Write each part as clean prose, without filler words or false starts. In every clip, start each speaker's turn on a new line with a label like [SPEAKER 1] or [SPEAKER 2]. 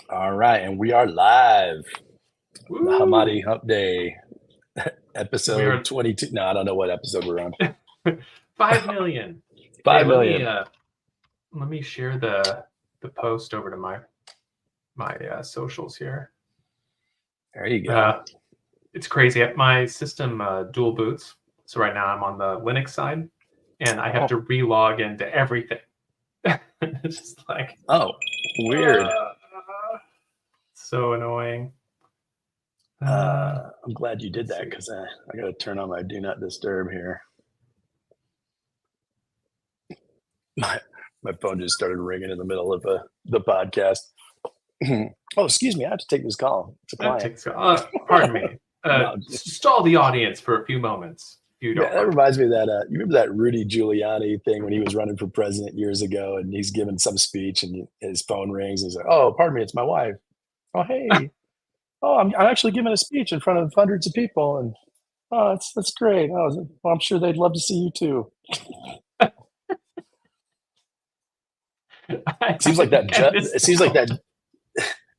[SPEAKER 1] All right, and we are live. The
[SPEAKER 2] Woo!
[SPEAKER 1] Hamadi Hump Day,
[SPEAKER 2] We
[SPEAKER 1] episode
[SPEAKER 2] are
[SPEAKER 1] 22. No, I don't know what episode we're on.
[SPEAKER 2] 5 million. Hey,
[SPEAKER 1] 5 million.
[SPEAKER 2] let me share the post over to my socials here.
[SPEAKER 1] There you go.
[SPEAKER 2] It's crazy. My system dual boots, so right now I'm on the Linux side, and I have to re-log into everything. It's just like
[SPEAKER 1] Weird.
[SPEAKER 2] so annoying.
[SPEAKER 1] I'm glad you did that
[SPEAKER 2] see.
[SPEAKER 1] because I got to turn on my do not disturb here. My phone just started ringing in the middle of the podcast. Oh, excuse me. I have to take this call. It's a client.
[SPEAKER 2] Pardon me.
[SPEAKER 1] No,
[SPEAKER 2] Stall the audience for a few moments, if you don't
[SPEAKER 1] that
[SPEAKER 2] mind.
[SPEAKER 1] reminds me of that. You remember that Rudy Giuliani thing when he was running for president years ago, and he's giving some speech, and his phone rings. And he's like, "Oh, pardon me, it's my wife." "Oh, hey. Oh, I'm actually giving a speech in front of hundreds of people, and oh, that's great. Oh, well, I'm sure they'd love to see you too." It seems like that judge.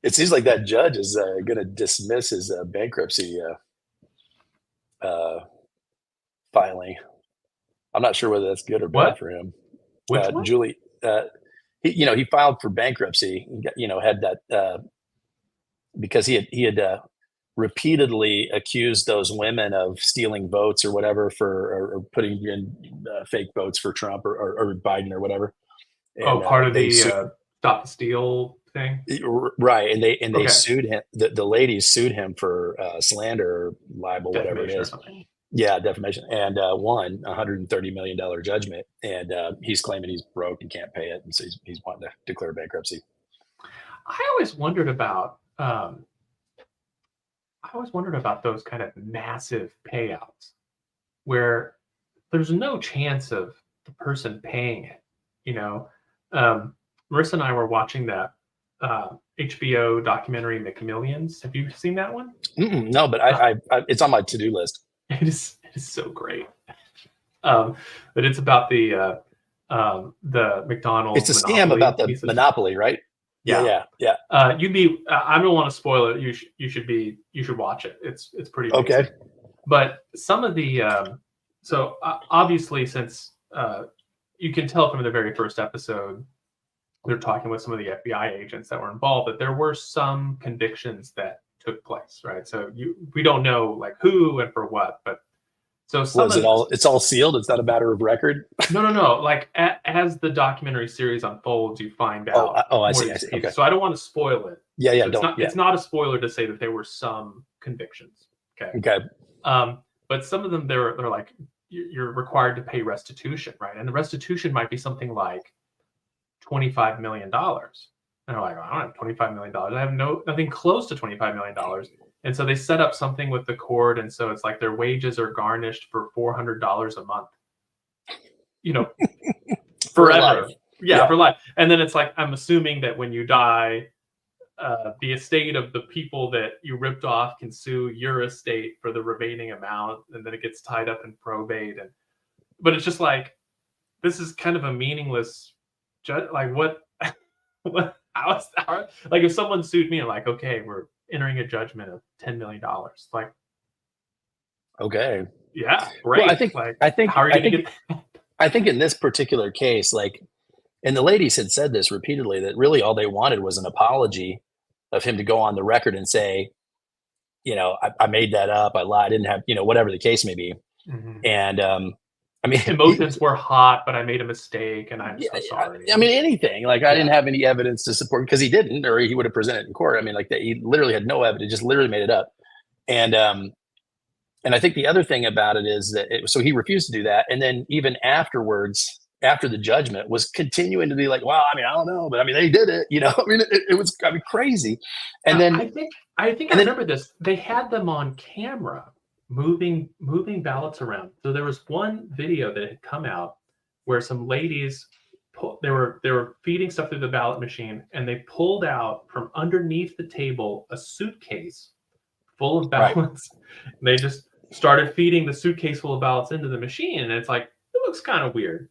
[SPEAKER 1] It seems like that judge is going to dismiss his bankruptcy filing. I'm not sure whether that's good or bad
[SPEAKER 2] What?
[SPEAKER 1] for him.
[SPEAKER 2] Which one?
[SPEAKER 1] Julie, he filed for bankruptcy. Had that because he had repeatedly accused those women of stealing votes or whatever or putting in fake votes for Trump or Biden or whatever. And
[SPEAKER 2] Part of the Stop the Steal thing?
[SPEAKER 1] Right, and they
[SPEAKER 2] Okay.
[SPEAKER 1] sued him. The ladies sued him for slander, libel, whatever it
[SPEAKER 2] Defamation or
[SPEAKER 1] is.
[SPEAKER 2] something.
[SPEAKER 1] Yeah, defamation, and won $130 million judgment. And he's claiming he's broke and can't pay it, and so he's wanting to declare bankruptcy.
[SPEAKER 2] I always wondered about those kind of massive payouts where there's no chance of the person paying it. Marissa and I were watching that HBO documentary McMillions. Have you seen that one?
[SPEAKER 1] No, but I it's on my to-do list.
[SPEAKER 2] It is so great. But it's about the McDonald's.
[SPEAKER 1] It's a
[SPEAKER 2] Monopoly
[SPEAKER 1] scam about the monopoly, right?
[SPEAKER 2] Yeah.
[SPEAKER 1] You'd
[SPEAKER 2] be. I don't want to spoil it. You should watch it. It's pretty amazing.
[SPEAKER 1] Okay.
[SPEAKER 2] But some of the so obviously, since you can tell from the very first episode, they're talking with some of the FBI agents that were involved, that there were some convictions that took place, right? So we don't know like who and for what, but so some
[SPEAKER 1] it's all sealed. It's not a matter of record.
[SPEAKER 2] No. Like as the documentary series unfolds, you find out.
[SPEAKER 1] I see. Okay.
[SPEAKER 2] So I don't want to spoil it.
[SPEAKER 1] Yeah.
[SPEAKER 2] So it's not a spoiler to say that there were some convictions. Okay. But some of them they're like you're required to pay restitution, right? And the restitution might be something like $25 million. And they're like, I don't have $25 million. I have nothing close to $25 million. And so they set up something with the court, and so it's like their wages are garnished for $400 a month. Forever. For life. And then it's like, I'm assuming that when you die, the estate of the people that you ripped off can sue your estate for the remaining amount, and then it gets tied up in probate. But it's just like, this is kind of a meaningless like what how like if someone sued me and like, okay, we're entering a judgment of $10 million, like,
[SPEAKER 1] okay,
[SPEAKER 2] yeah, great.
[SPEAKER 1] Well,
[SPEAKER 2] I think how are you gonna get that?
[SPEAKER 1] I think in this particular case, like, and the ladies had said this repeatedly, that really all they wanted was an apology of him to go on the record and say, I made that up, I lied, I didn't have, whatever the case may be.
[SPEAKER 2] Mm-hmm.
[SPEAKER 1] And I mean,
[SPEAKER 2] emotions were hot, but I made a mistake, and I'm so sorry.
[SPEAKER 1] I mean, anything. Like, I didn't have any evidence to support, because he didn't, or he would have presented it in court. I mean, like, he literally had no evidence, just literally made it up. And I think the other thing about it is that so he refused to do that, and then even afterwards, after the judgment, was continuing to be like, well, I mean, I don't know, but I mean, they did it. I mean, it was crazy. And then
[SPEAKER 2] I think I remember this. They had them on camera moving ballots around. So there was one video that had come out where some ladies they were feeding stuff through the ballot machine, and they pulled out from underneath the table a suitcase full of ballots. Right. And they just started feeding the suitcase full of ballots into the machine, and it's like, it looks kind of weird.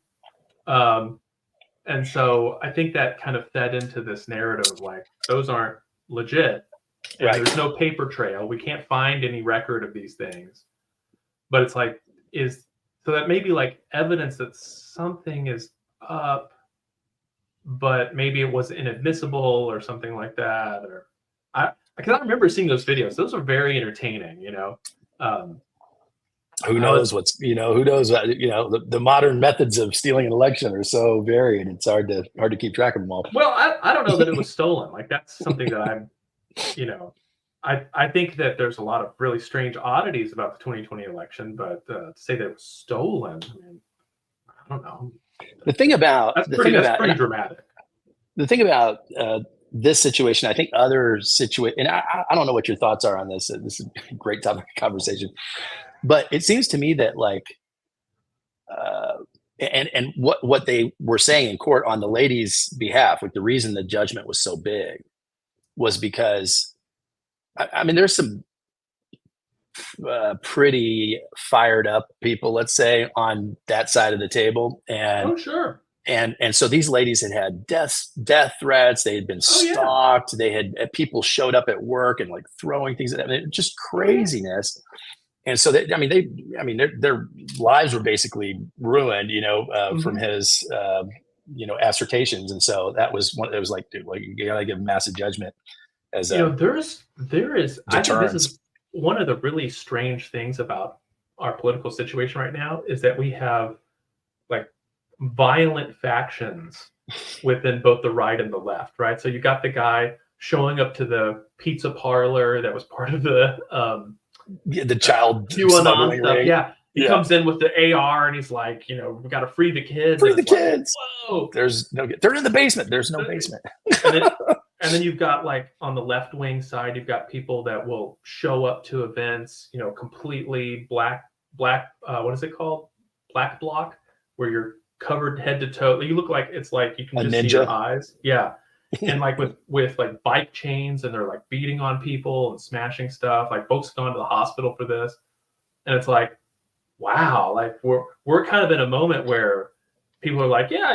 [SPEAKER 2] And so I think that kind of fed into this narrative of like, those aren't legit, and
[SPEAKER 1] Right.
[SPEAKER 2] there's no paper trail. We can't find any record of these things. But it's like, so that may be like evidence that something is up, but maybe it was inadmissible or something like that. Or because I remember seeing those videos. Those are very entertaining, you know.
[SPEAKER 1] Who knows who knows, the modern methods of stealing an election are so varied. It's hard to keep track of them all.
[SPEAKER 2] Well, I don't know that it was stolen. Like, that's something that I'm, you know, I think that there's a lot of really strange oddities about the 2020 election, but to say that it was stolen, I mean, I don't know.
[SPEAKER 1] That's pretty
[SPEAKER 2] dramatic.
[SPEAKER 1] The thing about this situation, I think other situations, and I don't know what your thoughts are on this. This is a great topic of conversation, but it seems to me that like, and what they were saying in court on the lady's behalf, like the reason the judgment was so big was because, I mean, there's some pretty fired up people, let's say, on that side of the table, and
[SPEAKER 2] oh sure,
[SPEAKER 1] and so these ladies had death threats. They had been stalked. Yeah. They had people showed up at work and like throwing things at them. I mean, just craziness. And so their lives were basically ruined, from his assertions. And so that was one. It was like, dude, like, you gotta give massive judgment. As
[SPEAKER 2] there is.
[SPEAKER 1] Deterrence.
[SPEAKER 2] I think this is one of the really strange things about our political situation right now, is that we have like violent factions within both the right and the left, right? So you got the guy showing up to the pizza parlor that was part of the
[SPEAKER 1] child
[SPEAKER 2] QAnon stuff. Yeah. He comes in with the AR and he's like, we got to free the kids.
[SPEAKER 1] Free the kids.
[SPEAKER 2] Like, whoa.
[SPEAKER 1] There's no, they're in the basement. There's no basement.
[SPEAKER 2] And then you've got, like, on the left wing side, you've got people that will show up to events, completely black, what is it called? Black bloc, where you're covered head to toe. You look like, it's like you can just see your eyes. Yeah. And like with like bike chains, and they're like beating on people and smashing stuff. Like, folks gone to the hospital for this. And it's like, wow, like we're kind of in a moment where people are like, yeah,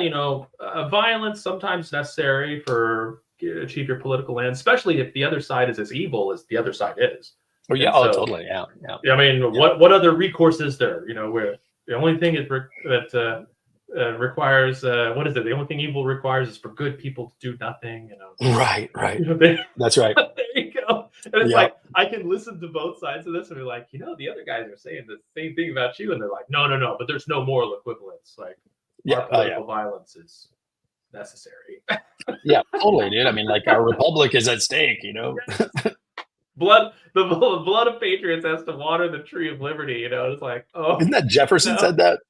[SPEAKER 2] violence sometimes necessary for achieve your political ends, especially if the other side is as evil as the other side is.
[SPEAKER 1] Oh yeah, totally, yeah.
[SPEAKER 2] I mean, what other recourse is there? Where the only thing is that requires what is it? The only thing evil requires is for good people to do nothing.
[SPEAKER 1] Right. That's right.
[SPEAKER 2] There you go. And it's like, I can listen to both sides of this and be like, the other guys are saying the same thing about you, and they're like, no, but there's no moral equivalence. Like, our political violence is necessary.
[SPEAKER 1] Yeah, totally, dude. I mean, like, our republic is at stake.
[SPEAKER 2] The blood of patriots has to water the tree of liberty. It's like, oh,
[SPEAKER 1] isn't that Jefferson said that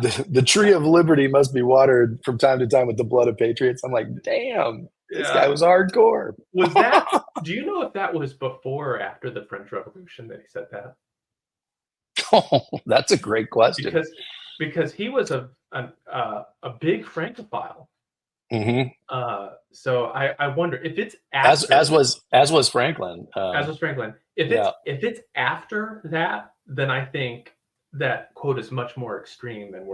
[SPEAKER 1] the tree of liberty must be watered from time to time with the blood of patriots? I'm like, damn, this guy was hardcore.
[SPEAKER 2] Was that? Do you know if that was before or after the French Revolution that he said that?
[SPEAKER 1] Oh, that's a great question.
[SPEAKER 2] Because he was a big Francophile.
[SPEAKER 1] Mm-hmm.
[SPEAKER 2] So I wonder if it's after,
[SPEAKER 1] as was Franklin.
[SPEAKER 2] As was Franklin. If it's after that, then I think that quote is much more extreme than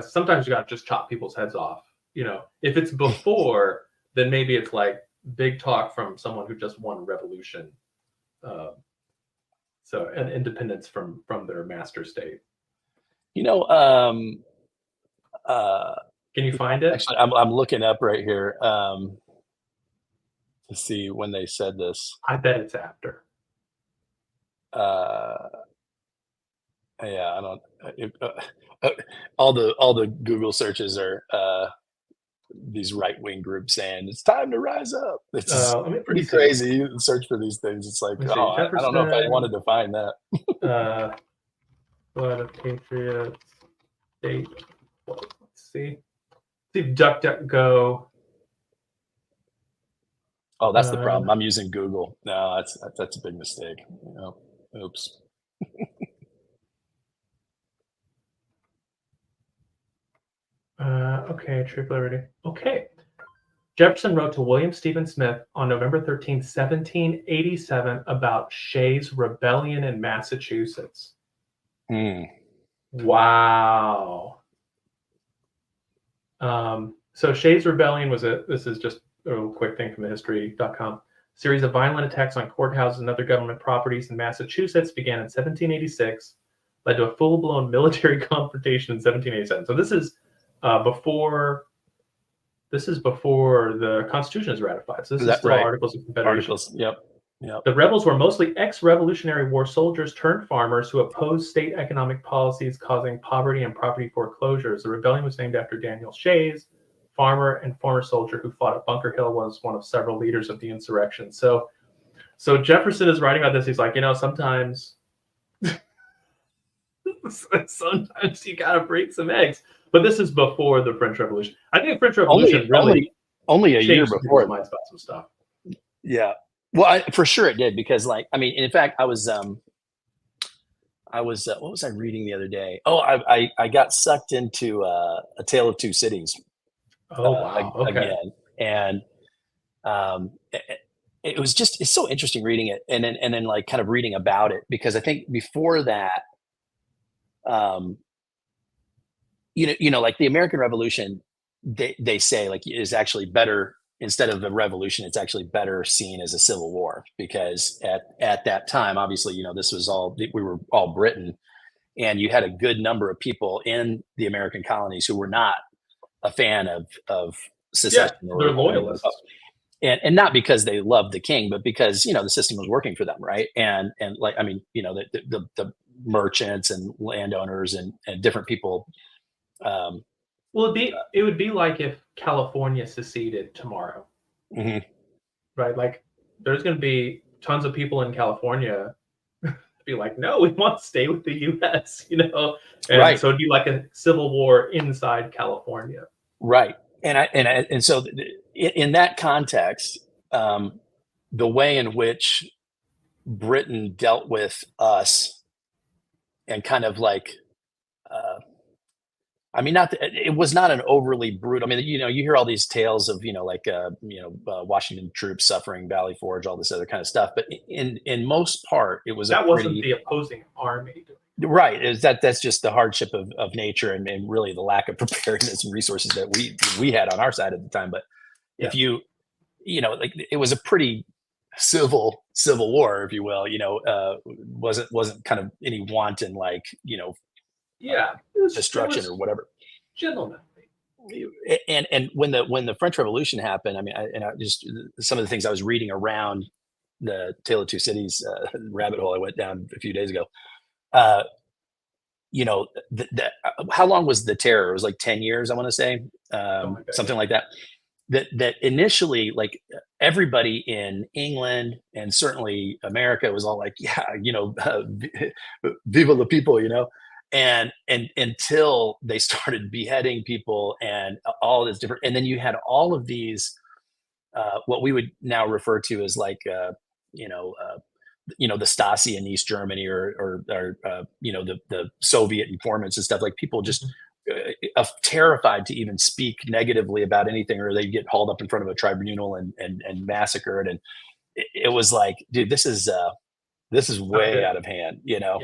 [SPEAKER 2] sometimes you got to just chop people's heads off. If it's before, then maybe it's like big talk from someone who just won a revolution. So an independence from their master state.
[SPEAKER 1] Can
[SPEAKER 2] you find it?
[SPEAKER 1] Actually, I'm looking up right here to see when they said this.
[SPEAKER 2] I bet it's after.
[SPEAKER 1] Yeah, I don't. All the Google searches are these right-wing groups saying it's time to rise up. It's pretty crazy. You search for these things. It's like, I don't know if I wanted to find that.
[SPEAKER 2] Blood of Patriots. Date. Let's see. See DuckDuckGo.
[SPEAKER 1] Oh, that's the problem. I'm using Google. No, that's a big mistake. Oops.
[SPEAKER 2] Okay, Tree of Liberty. Okay. Jefferson wrote to William Stephen Smith on November 13, 1787 about Shays' rebellion in Massachusetts. Wow. So Shays' rebellion was this is just a quick thing from the history.com. Series of violent attacks on courthouses and other government properties in Massachusetts began in 1786, led to a full-blown military confrontation in 1787. So this is before the Constitution is ratified. So this is still Articles of Confederation.
[SPEAKER 1] Articles, yep. Yep.
[SPEAKER 2] The rebels were mostly ex-Revolutionary War soldiers turned farmers who opposed state economic policies causing poverty and property foreclosures. The rebellion was named after Daniel Shays, farmer and former soldier who fought at Bunker Hill, was one of several leaders of the insurrection. So Jefferson is writing about this. He's like, sometimes you gotta break some eggs. But this is before the French Revolution. I think the French Revolution
[SPEAKER 1] only a year before
[SPEAKER 2] minds about some stuff.
[SPEAKER 1] Yeah. Well, for sure it did, because in fact, I was what was I reading the other day? Oh, I got sucked into A Tale of Two Cities.
[SPEAKER 2] Oh, wow. Okay.
[SPEAKER 1] Again. And it's so interesting reading it and then like kind of reading about it, because I think before that, like the American Revolution, they say like is actually better. Instead of a revolution, it's actually better seen as a civil war, because at that time, obviously, this was we were all Britain, and you had a good number of people in the American colonies who were not a fan of secession.
[SPEAKER 2] Yeah, they're loyalists.
[SPEAKER 1] And not because they loved the king, but because, the system was working for them. Right. And the merchants and landowners and different people.
[SPEAKER 2] Well, it would be like if California seceded tomorrow,
[SPEAKER 1] mm-hmm.
[SPEAKER 2] right? Like, there's going to be tons of people in California be like, no, we want to stay with the U.S., And
[SPEAKER 1] right.
[SPEAKER 2] So it'd be like a civil war inside California,
[SPEAKER 1] right? And so in that context, the way in which Britain dealt with us, and kind of like. It was not an overly brutal. You hear all these tales of, Washington troops suffering, Valley Forge, all this other kind of stuff. But in most part, it was
[SPEAKER 2] wasn't the opposing army.
[SPEAKER 1] Right. That's just the hardship of nature and really the lack of preparedness and resources that we had on our side at the time. But if it was a pretty civil war, if you will. Wasn't kind of any wanton destruction or whatever.
[SPEAKER 2] Gentlemen.
[SPEAKER 1] And when the French Revolution happened, I just some of the things I was reading around the Tale of Two Cities rabbit hole I went down a few days ago. How long was the terror? It was like 10 years, I want to say, something like that. That initially, like, everybody in England and certainly America was all like, yeah, viva la people, and until they started beheading people and all this different, and then you had all of these what we would now refer to as like the Stasi in East Germany or the Soviet informants and stuff, like people just terrified to even speak negatively about anything, or they get hauled up in front of a tribunal and massacred. And it was like, dude, this is way out of hand, Yeah.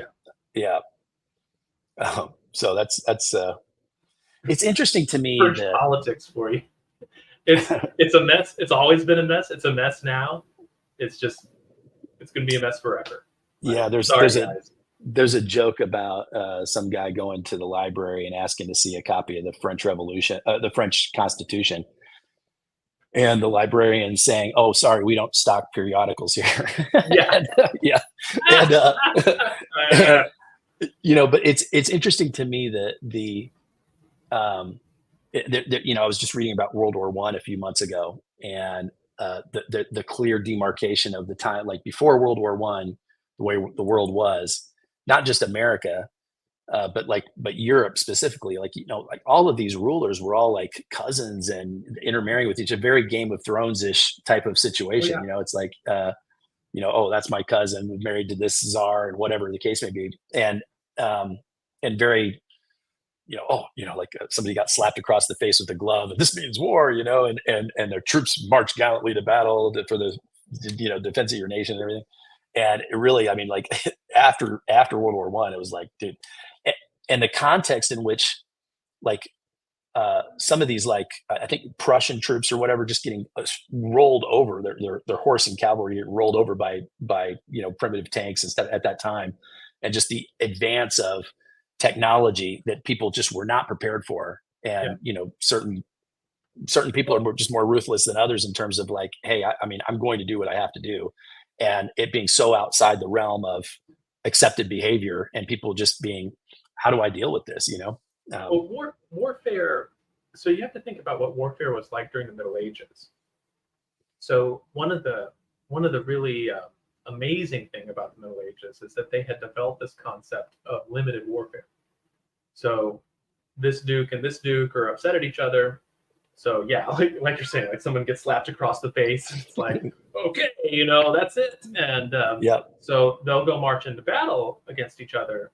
[SPEAKER 1] So that's it's interesting to me.
[SPEAKER 2] French politics for you. It's a mess. It's always been a mess. It's a mess now. It's going to be a mess forever.
[SPEAKER 1] Yeah. There's a joke about some guy going to the library and asking to see a copy of the French Revolution, the French Constitution. And the librarian saying, "Oh, sorry, we don't stock periodicals here."
[SPEAKER 2] Yeah.
[SPEAKER 1] Yeah. But it's interesting to me that I was just reading about World War I a few months ago, and the clear demarcation of the time, like before World War I, the way the world was, not just America, but Europe specifically, like all of these rulers were all like cousins and intermarrying with each other, very Game of Thrones-ish type of situation.
[SPEAKER 2] Oh, yeah.
[SPEAKER 1] It's like, oh, that's my cousin married to this czar, and whatever the case may be. And very, like somebody got slapped across the face with a glove, and this means war, and their troops march gallantly to battle for the, defense of your nation and everything. And it really, like after World War I, it was like, dude, and the context in which, like, some of these, like I think Prussian troops or whatever, just getting rolled over. Their horse and cavalry get rolled over by primitive tanks and stuff at that time, and just the advance of technology that people just were not prepared for. And certain people are just more ruthless than others in terms of like, hey, I mean, I'm going to do what I have to do, and it being so outside the realm of accepted behavior, and people just being, how do I deal with this?
[SPEAKER 2] Well, warfare. So you have to think about what warfare was like during the Middle Ages. So one of the really amazing thing about the Middle Ages is that they had developed this concept of limited warfare. So this duke and this duke are upset at each other. So yeah, like you're saying, like someone gets slapped across the face. It's like, okay, that's it. And so they'll go march into battle against each other,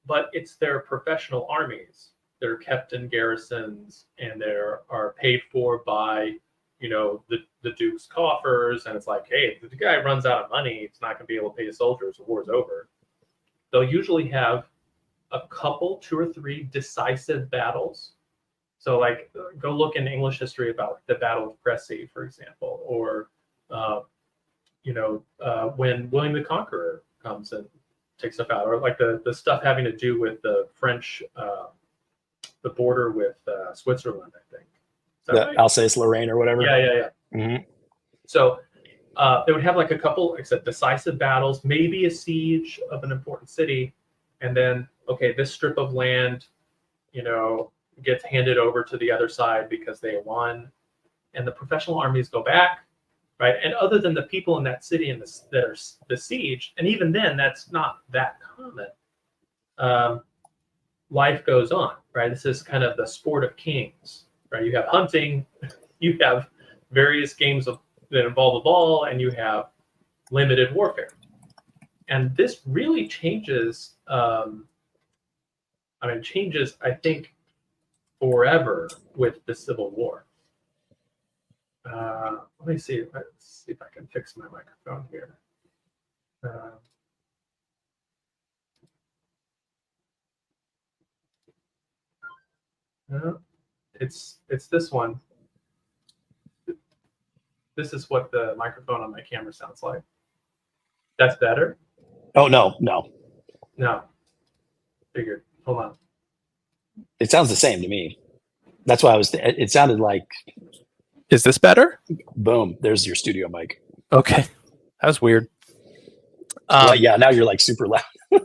[SPEAKER 2] but it's their professional armies. They're kept in garrisons, and they are paid for by, the duke's coffers. And it's like, hey, if the guy runs out of money, it's not going to be able to pay his soldiers. The war's over. They'll usually have a couple, 2 or 3 decisive battles. So like, go look in English history about the Battle of Crécy, for example, or, when William the Conqueror comes and takes stuff out, or like the stuff having to do with the French, the border with Switzerland, I think.
[SPEAKER 1] Right? Alsace-Lorraine or whatever.
[SPEAKER 2] Yeah.
[SPEAKER 1] Mm-hmm.
[SPEAKER 2] So they would have like a couple, like I said, decisive battles, maybe a siege of an important city, and then, okay, this strip of land, gets handed over to the other side because they won, and the professional armies go back, right? And other than the people in that city and that are besieged, and even then, that's not that common. Life goes on, right? This is kind of the sport of kings, right? You have hunting, you have various games that involve a ball, and you have limited warfare. And this really changes, I think, forever with the Civil War. Let me see. Let's see if I can fix my microphone here. It's this one. This is what the microphone on my camera sounds like. That's better?
[SPEAKER 1] Oh, no.
[SPEAKER 2] Figured. Hold on.
[SPEAKER 1] It sounds the same to me. That's why it sounded like.
[SPEAKER 3] Is this better?
[SPEAKER 1] Boom. There's your studio mic.
[SPEAKER 3] Okay. That was weird.
[SPEAKER 1] Yeah, now you're like super loud.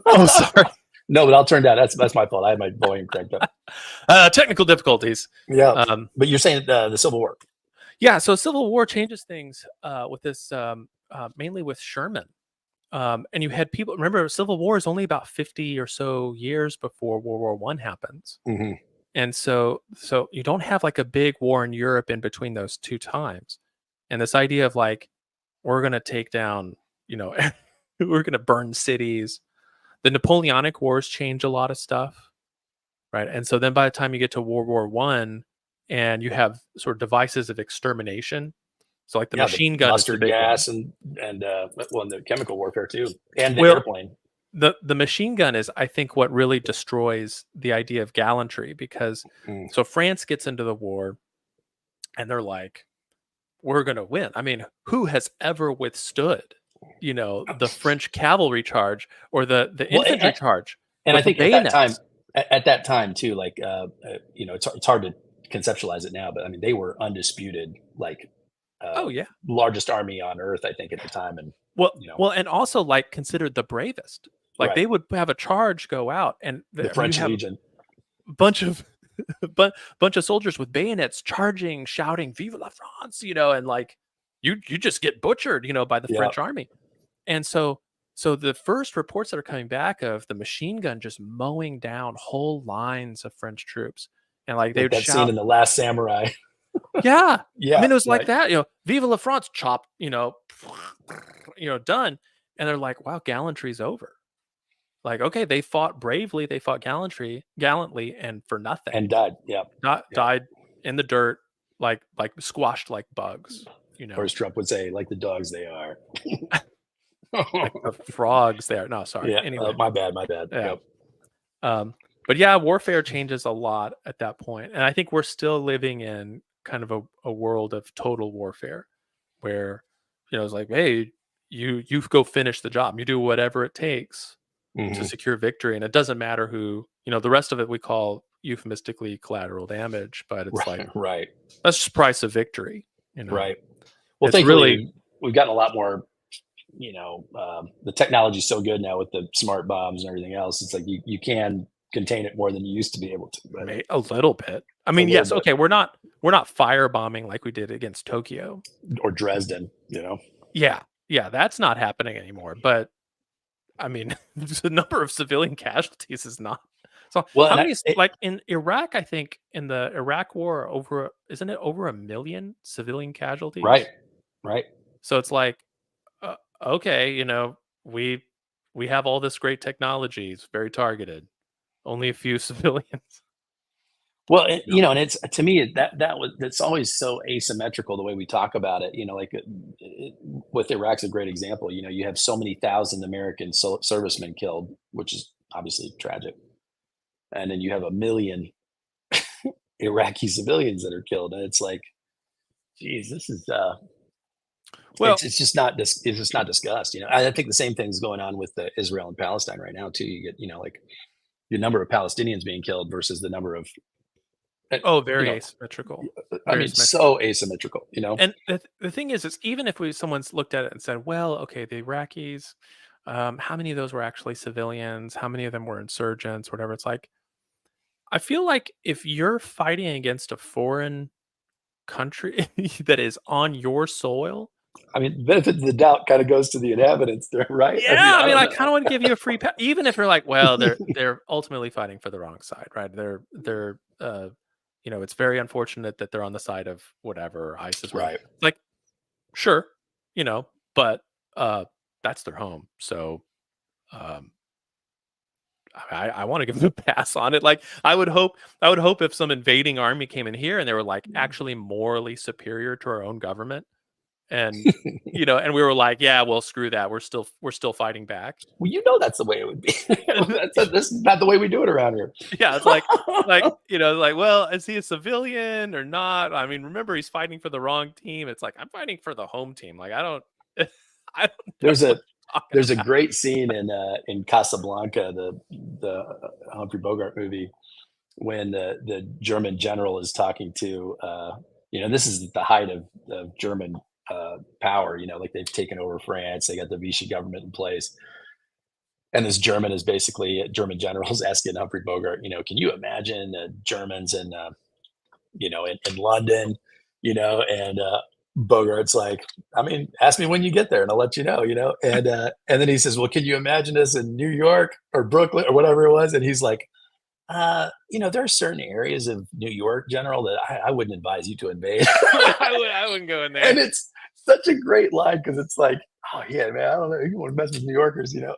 [SPEAKER 3] Oh, sorry.
[SPEAKER 1] No, but I'll turn down. That's my fault. I had my volume cranked up.
[SPEAKER 3] Technical difficulties.
[SPEAKER 1] Yeah. But you're saying the Civil War.
[SPEAKER 3] Yeah. So Civil War changes things with this, mainly with Sherman. And you had people, remember, Civil War is only about 50 or so years before World War I happens.
[SPEAKER 1] Mm-hmm.
[SPEAKER 3] And so you don't have like a big war in Europe in between those two times. And this idea of like, we're going to take down, we're going to burn cities. The Napoleonic Wars change a lot of stuff, right? And so then by the time you get to World War I, and you have sort of devices of extermination, so like the machine gun,
[SPEAKER 1] mustard gas, and the chemical warfare too, and the airplane.
[SPEAKER 3] The machine gun is, I think, what really destroys the idea of gallantry, because so France gets into the war, and they're like, we're going to win. I mean, who has ever withstood, the French cavalry charge or the infantry charge?
[SPEAKER 1] And I think at that time too, like, it's hard to conceptualize it now, but I mean, they were undisputed, like, largest army on earth, I think, at the time. And
[SPEAKER 3] and also like considered the bravest. Like they would have a charge go out, and
[SPEAKER 1] the French Legion,
[SPEAKER 3] bunch of soldiers with bayonets charging, shouting "Vive la France!" And like you just get butchered, by the French army. And so the first reports that are coming back of the machine gun just mowing down whole lines of French troops, and like they would shout,
[SPEAKER 1] scene in The Last Samurai.
[SPEAKER 3] Yeah. I mean, it was like that, "Vive la France!" Chop, done, and they're like, "Wow, gallantry's over." Like, okay, they fought bravely, they fought gallantly, and for nothing,
[SPEAKER 1] and died.
[SPEAKER 3] Died in the dirt, like squashed like bugs.
[SPEAKER 1] Or as Trump would say, like the dogs they are.
[SPEAKER 3] Like the frogs they are. No, sorry.
[SPEAKER 1] Yeah.
[SPEAKER 3] Anyway,
[SPEAKER 1] my bad.
[SPEAKER 3] Yeah.
[SPEAKER 1] Yep.
[SPEAKER 3] But yeah, warfare changes a lot at that point. And I think we're still living in kind of a world of total warfare where, it's like, hey, you go finish the job. You do whatever it takes to secure victory. And it doesn't matter who, the rest of it we call euphemistically collateral damage, but it's like,
[SPEAKER 1] Right.
[SPEAKER 3] that's just price of victory,
[SPEAKER 1] Right. Well,
[SPEAKER 3] It's
[SPEAKER 1] thankfully,
[SPEAKER 3] really,
[SPEAKER 1] we've gotten a lot more, the technology's so good now with the smart bombs and everything else. It's like you can contain it more than you used to be able to. But
[SPEAKER 3] a little bit. I mean,
[SPEAKER 1] little
[SPEAKER 3] yes,
[SPEAKER 1] bit.
[SPEAKER 3] okay, we're not firebombing like we did against Tokyo.
[SPEAKER 1] Or Dresden,
[SPEAKER 3] Yeah, that's not happening anymore. But I mean, the number of civilian casualties is not. So
[SPEAKER 1] Well,
[SPEAKER 3] how
[SPEAKER 1] and
[SPEAKER 3] many, like in Iraq, I think in the Iraq war, isn't it over 1 million civilian casualties?
[SPEAKER 1] Right.
[SPEAKER 3] So it's like, okay, we have all this great technology. It's very targeted. Only a few civilians.
[SPEAKER 1] Well, and it's, to me, that's always so asymmetrical the way we talk about it. With Iraq's a great example. You have so many thousand American servicemen killed, which is obviously tragic, and then you have 1 million Iraqi civilians that are killed, and it's like, geez, this is
[SPEAKER 3] Well,
[SPEAKER 1] it's just not it's just not discussed. I think the same thing's going on with Israel and Palestine right now too. You get like the number of Palestinians being killed versus the number of
[SPEAKER 3] very asymmetrical.
[SPEAKER 1] I mean, so asymmetrical.
[SPEAKER 3] And the thing is even if someone's looked at it and said, well, okay, the Iraqis, how many of those were actually civilians? How many of them were insurgents? Whatever. It's like, I feel like if you're fighting against a foreign country that is on your soil,
[SPEAKER 1] I mean, benefit of the doubt kind of goes to the inhabitants there, right?
[SPEAKER 3] Yeah, I mean, I kind of want to give you a free pass, even if you're like, well, they're ultimately fighting for the wrong side, right? They're it's very unfortunate that they're on the side of whatever ISIS,
[SPEAKER 1] right?
[SPEAKER 3] Like, sure, but that's their home, so I want to give them a pass on it. Like, I would hope if some invading army came in here and they were like actually morally superior to our own government. And and we were like, yeah, well, screw that. We're still fighting back.
[SPEAKER 1] Well, that's the way it would be. This is not the way we do it around here.
[SPEAKER 3] Yeah, it's like well, is he a civilian or not? I mean, remember, he's fighting for the wrong team. It's like, I'm fighting for the home team. Like, I don't know.
[SPEAKER 1] There's a great scene in Casablanca, the Humphrey Bogart movie, when the German general is talking to this is the height of German power. Like, they've taken over France, they got the Vichy government in place, and this German general is asking Humphrey Bogart, can you imagine Germans in London, and Bogart's like, I mean, ask me when you get there and I'll let you know, and then he says, well, can you imagine us in New York or Brooklyn or whatever it was? And he's like, there are certain areas of New York, General, that I wouldn't advise you to invade.
[SPEAKER 3] I wouldn't go in there.
[SPEAKER 1] And it's such a great line, because it's like, oh yeah, man, I don't know, you want to mess with New Yorkers,
[SPEAKER 3] Yeah.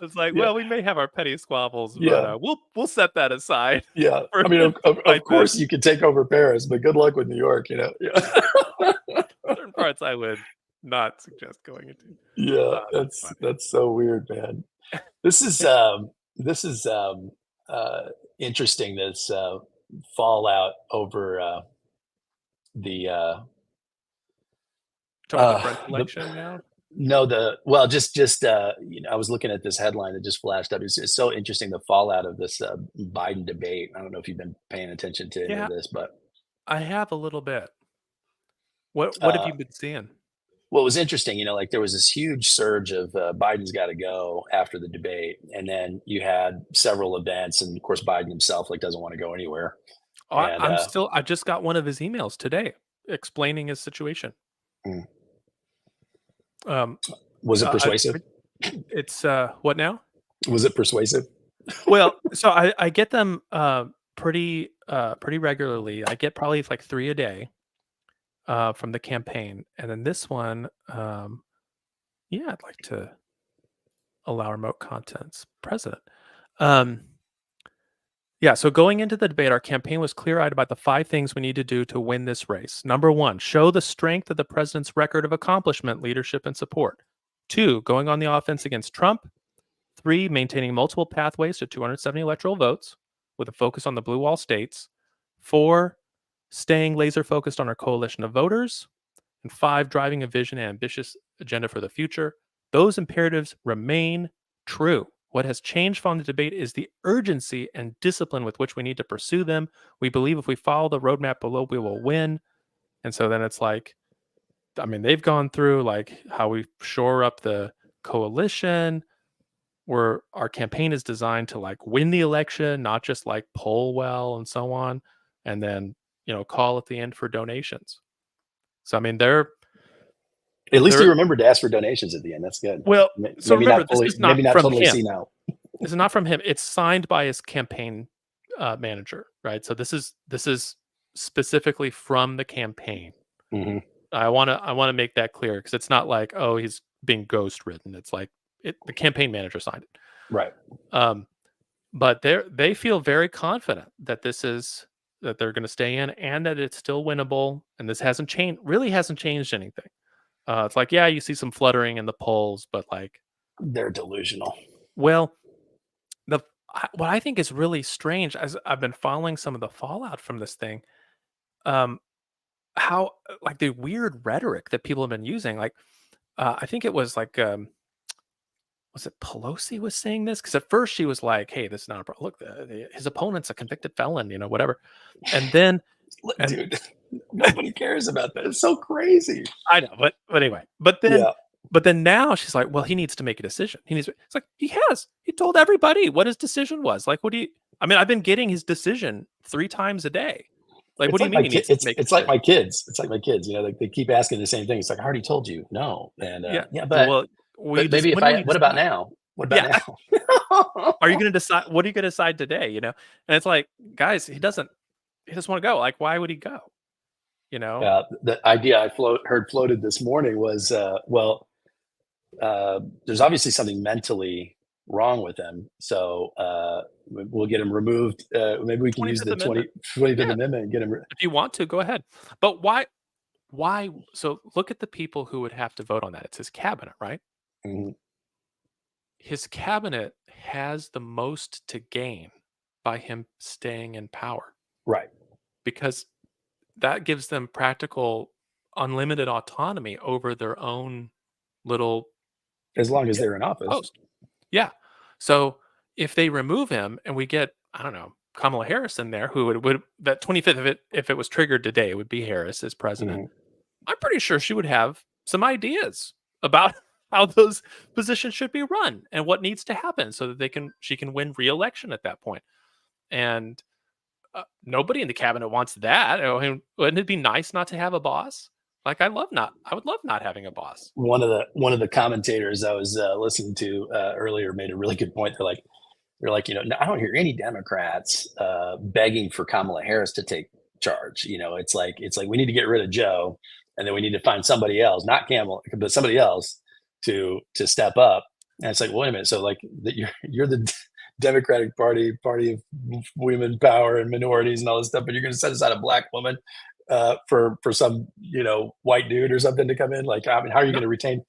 [SPEAKER 3] It's like, well, we may have our petty squabbles, but we'll set that aside.
[SPEAKER 1] Yeah, I mean, of course you can take over Paris, but good luck with New York. Yeah.
[SPEAKER 3] Certain parts I would not suggest going into.
[SPEAKER 1] Yeah, that's so weird, man. This is interesting. This fallout over the
[SPEAKER 3] French election now.
[SPEAKER 1] No, I was looking at this headline that just flashed up. It's so interesting, the fallout of this Biden debate. I don't know if you've been paying attention to any of this, but
[SPEAKER 3] I have a little bit. What have you been seeing?
[SPEAKER 1] Well, it was interesting, like, there was this huge surge of Biden's got to go after the debate, and then you had several events, and of course Biden himself doesn't want to go anywhere.
[SPEAKER 3] I just got one of his emails today explaining his situation.
[SPEAKER 1] Was it persuasive?
[SPEAKER 3] It's what now?
[SPEAKER 1] Was it persuasive?
[SPEAKER 3] Well, so I get them pretty regularly. I get probably like 3 a day from the campaign, and then this one, I'd like to allow remote contents. President. So going into the debate, our campaign was clear-eyed about the 5 things we need to do to win this race. Number 1, show the strength of the president's record of accomplishment, leadership, and support. 2, going on the offense against Trump. 3, maintaining multiple pathways to 270 electoral votes with a focus on the blue wall states. 4, staying laser focused on our coalition of voters. And 5, driving a vision and ambitious agenda for the future. Those imperatives remain true. What has changed from the debate is the urgency and discipline with which we need to pursue them. We believe if we follow the roadmap below, we will win. And so then it's like, I mean, they've gone through like how we shore up the coalition, where our campaign is designed to like win the election, not just like poll well and so on. And then, call at the end for donations. So, I mean,
[SPEAKER 1] at least he remembered to ask for donations at the end. That's good.
[SPEAKER 3] Well, so
[SPEAKER 1] maybe
[SPEAKER 3] remember,
[SPEAKER 1] not
[SPEAKER 3] this is not
[SPEAKER 1] maybe not
[SPEAKER 3] from
[SPEAKER 1] totally
[SPEAKER 3] him.
[SPEAKER 1] senile.
[SPEAKER 3] This is not from him. It's signed by his campaign manager, right? So this is specifically from the campaign.
[SPEAKER 1] Mm-hmm.
[SPEAKER 3] I want to make that clear, because it's not like, oh, he's being ghost written. It's like the campaign manager signed it,
[SPEAKER 1] right?
[SPEAKER 3] But they feel very confident that that they're going to stay in, and that it's still winnable, and this hasn't changed anything. It's like, yeah, you see some fluttering in the polls, but like,
[SPEAKER 1] they're delusional.
[SPEAKER 3] Well, what I think is really strange, as I've been following some of the fallout from this thing, how like the weird rhetoric that people have been using. Like, I think it was like, was it Pelosi was saying this? Because at first she was like, "Hey, this is not a problem. Look, his opponent's a convicted felon, whatever." And then,
[SPEAKER 1] dude, nobody cares about that. It's so crazy.
[SPEAKER 3] I know, but anyway, but then now she's like, "Well, he needs to make a decision. It's like he has. He told everybody what his decision was. Like, what do you? I mean, I've been getting his decision 3 times a day. Like, what do you mean?
[SPEAKER 1] It's like my kids. It's like my kids. Like they keep asking the same thing. It's like, I already told you no. And but maybe what about now? What about now?
[SPEAKER 3] Are you going to decide? What are you going to decide today? And it's like, guys, he doesn't want to go. Like, why would he go?
[SPEAKER 1] The idea I heard floated this morning was, there's obviously something mentally wrong with him. So we'll get him removed. Maybe we can use the 25th Amendment and get him.
[SPEAKER 3] If you want to, go ahead. But why? So look at the people who would have to vote on that. It's his cabinet, right?
[SPEAKER 1] Mm-hmm.
[SPEAKER 3] His cabinet has the most to gain by him staying in power.
[SPEAKER 1] Right.
[SPEAKER 3] Because that gives them practical, unlimited autonomy over their own little...
[SPEAKER 1] As long as they're in office.
[SPEAKER 3] Post. Yeah. So if they remove him and we get, I don't know, Kamala Harris in there, who would that 25th, if it was triggered today, it would be Harris as president. Mm-hmm. I'm pretty sure she would have some ideas about how those positions should be run and what needs to happen so that she can win re-election at that point. And nobody in the cabinet wants that. Wouldn't it be nice not to have a boss? Like, I would love not having a boss.
[SPEAKER 1] One of the commentators I was listening to earlier made a really good point. They're like, I don't hear any Democrats begging for Kamala Harris to take charge. It's like we need to get rid of Joe, and then we need to find somebody else, not Kamala, but somebody else to step up. And it's like, wait a minute. So like you're the Democratic Party of women power and minorities and all this stuff, but you're going to set aside a black woman for some white dude or something to come in. Like, I mean, how are you going to retain?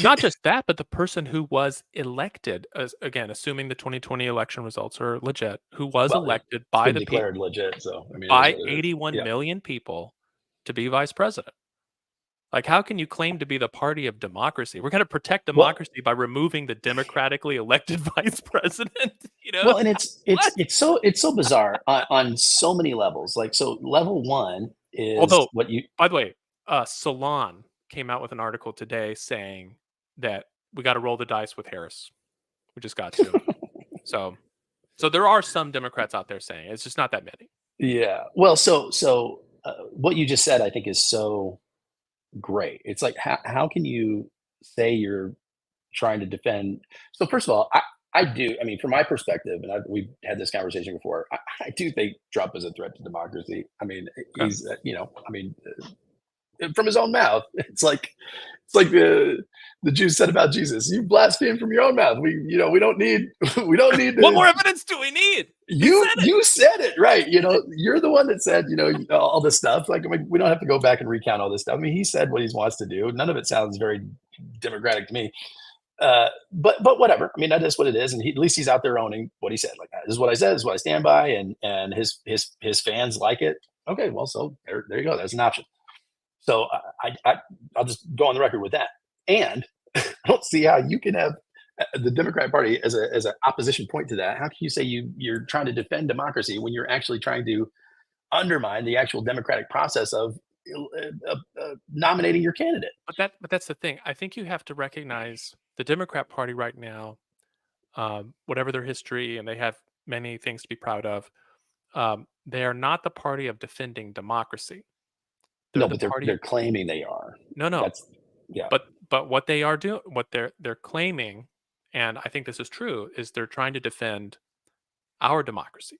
[SPEAKER 3] Not just that, but the person who was elected, again, assuming the 2020 election results are legit, who was elected by the
[SPEAKER 1] declared legit. So I mean,
[SPEAKER 3] by 81 million people to be vice president. Like, how can you claim to be the party of democracy? We're going to protect democracy by removing the democratically elected vice president.
[SPEAKER 1] Well, and it's so bizarre on so many levels. Like, so level one is
[SPEAKER 3] By the way, Salon came out with an article today saying that we got to roll the dice with Harris. We just got to. so there are some Democrats out there saying it's just not that many.
[SPEAKER 1] Yeah. Well, so what you just said, I think, is so great. It's like, how can you say you're trying to defend? So first of all, I do. I mean, from my perspective, and we've had this conversation before, I do think Trump is a threat to democracy. I mean, he's, from his own mouth, it's like the Jews said about Jesus: "You blaspheme from your own mouth." We don't need.
[SPEAKER 3] What more evidence do we need?
[SPEAKER 1] You said it right. You're the one that said all this stuff. Like, we don't have to go back and recount all this stuff. I mean, he said what he wants to do. None of it sounds very democratic to me. But whatever. I mean, that is what it is, and at least he's out there owning what he said. Like, this is what I said, this is what I stand by, and his fans like it. Okay, well, so there you go. That's an option. So I'll just go on the record with that. And I don't see how you can have the Democratic Party as an opposition point to that. How can you say you're trying to defend democracy when you're actually trying to undermine the actual democratic process of nominating your candidate?
[SPEAKER 3] But that's the thing. I think you have to recognize the Democrat Party right now, whatever their history, and they have many things to be proud of. They are not the party of defending democracy.
[SPEAKER 1] No, but they're claiming they are.
[SPEAKER 3] No.
[SPEAKER 1] That's, yeah.
[SPEAKER 3] But what they are doing, what they're claiming, and I think this is true, is they're trying to defend our democracy.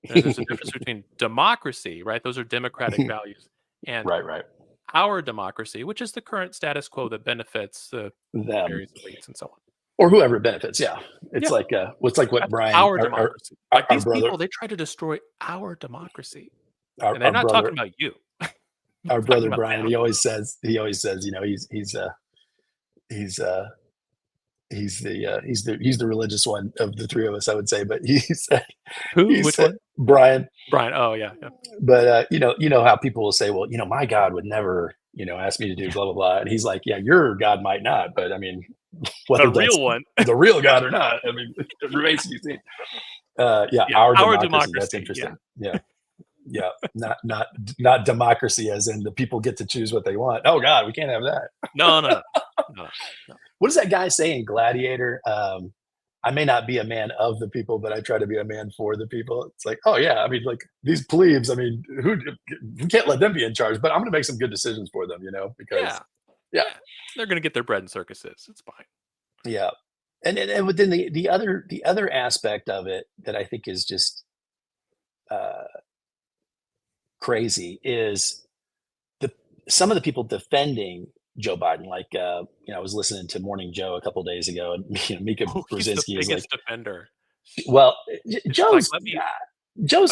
[SPEAKER 3] There's a difference between democracy, right? Those are democratic values, and
[SPEAKER 1] right.
[SPEAKER 3] our democracy, which is the current status quo that benefits the various elites and so on,
[SPEAKER 1] or whoever it benefits. Yeah, it's like what's like what
[SPEAKER 3] That's
[SPEAKER 1] Brian,
[SPEAKER 3] our democracy. Like these
[SPEAKER 1] brother,
[SPEAKER 3] people, they try to destroy our democracy, and they're not talking about you.
[SPEAKER 1] Our brother Brian, he always says, you know, he's the religious one of the three of us, I would say. But he said,
[SPEAKER 3] Which one?
[SPEAKER 1] Brian.
[SPEAKER 3] Oh yeah.
[SPEAKER 1] But you know how people will say, well, you know, my God would never, you know, ask me to do blah blah blah, and he's like, yeah, your God might not, but I mean, whether
[SPEAKER 3] the real one,
[SPEAKER 1] the real God or not, I mean, it remains to be seen. Our democracy. That's interesting. Yeah, not democracy as in the people get to choose what they want. Oh God, we can't have that.
[SPEAKER 3] No.
[SPEAKER 1] What does that guy say in Gladiator? I may not be a man of the people, but I try to be a man for the people. It's like, oh yeah, I mean, like these plebes. I mean, we can't let them be in charge, but I'm going to make some good decisions for them, you know, because
[SPEAKER 3] they're going to get their bread in circuses. It's fine.
[SPEAKER 1] Yeah, and within the other aspect of it that I think is just crazy is some of the people defending Joe Biden. Like, you know, I was listening to Morning Joe a couple of days ago, and you know, Mika Brzezinski is like
[SPEAKER 3] defender.
[SPEAKER 1] Well, Joe's
[SPEAKER 3] like,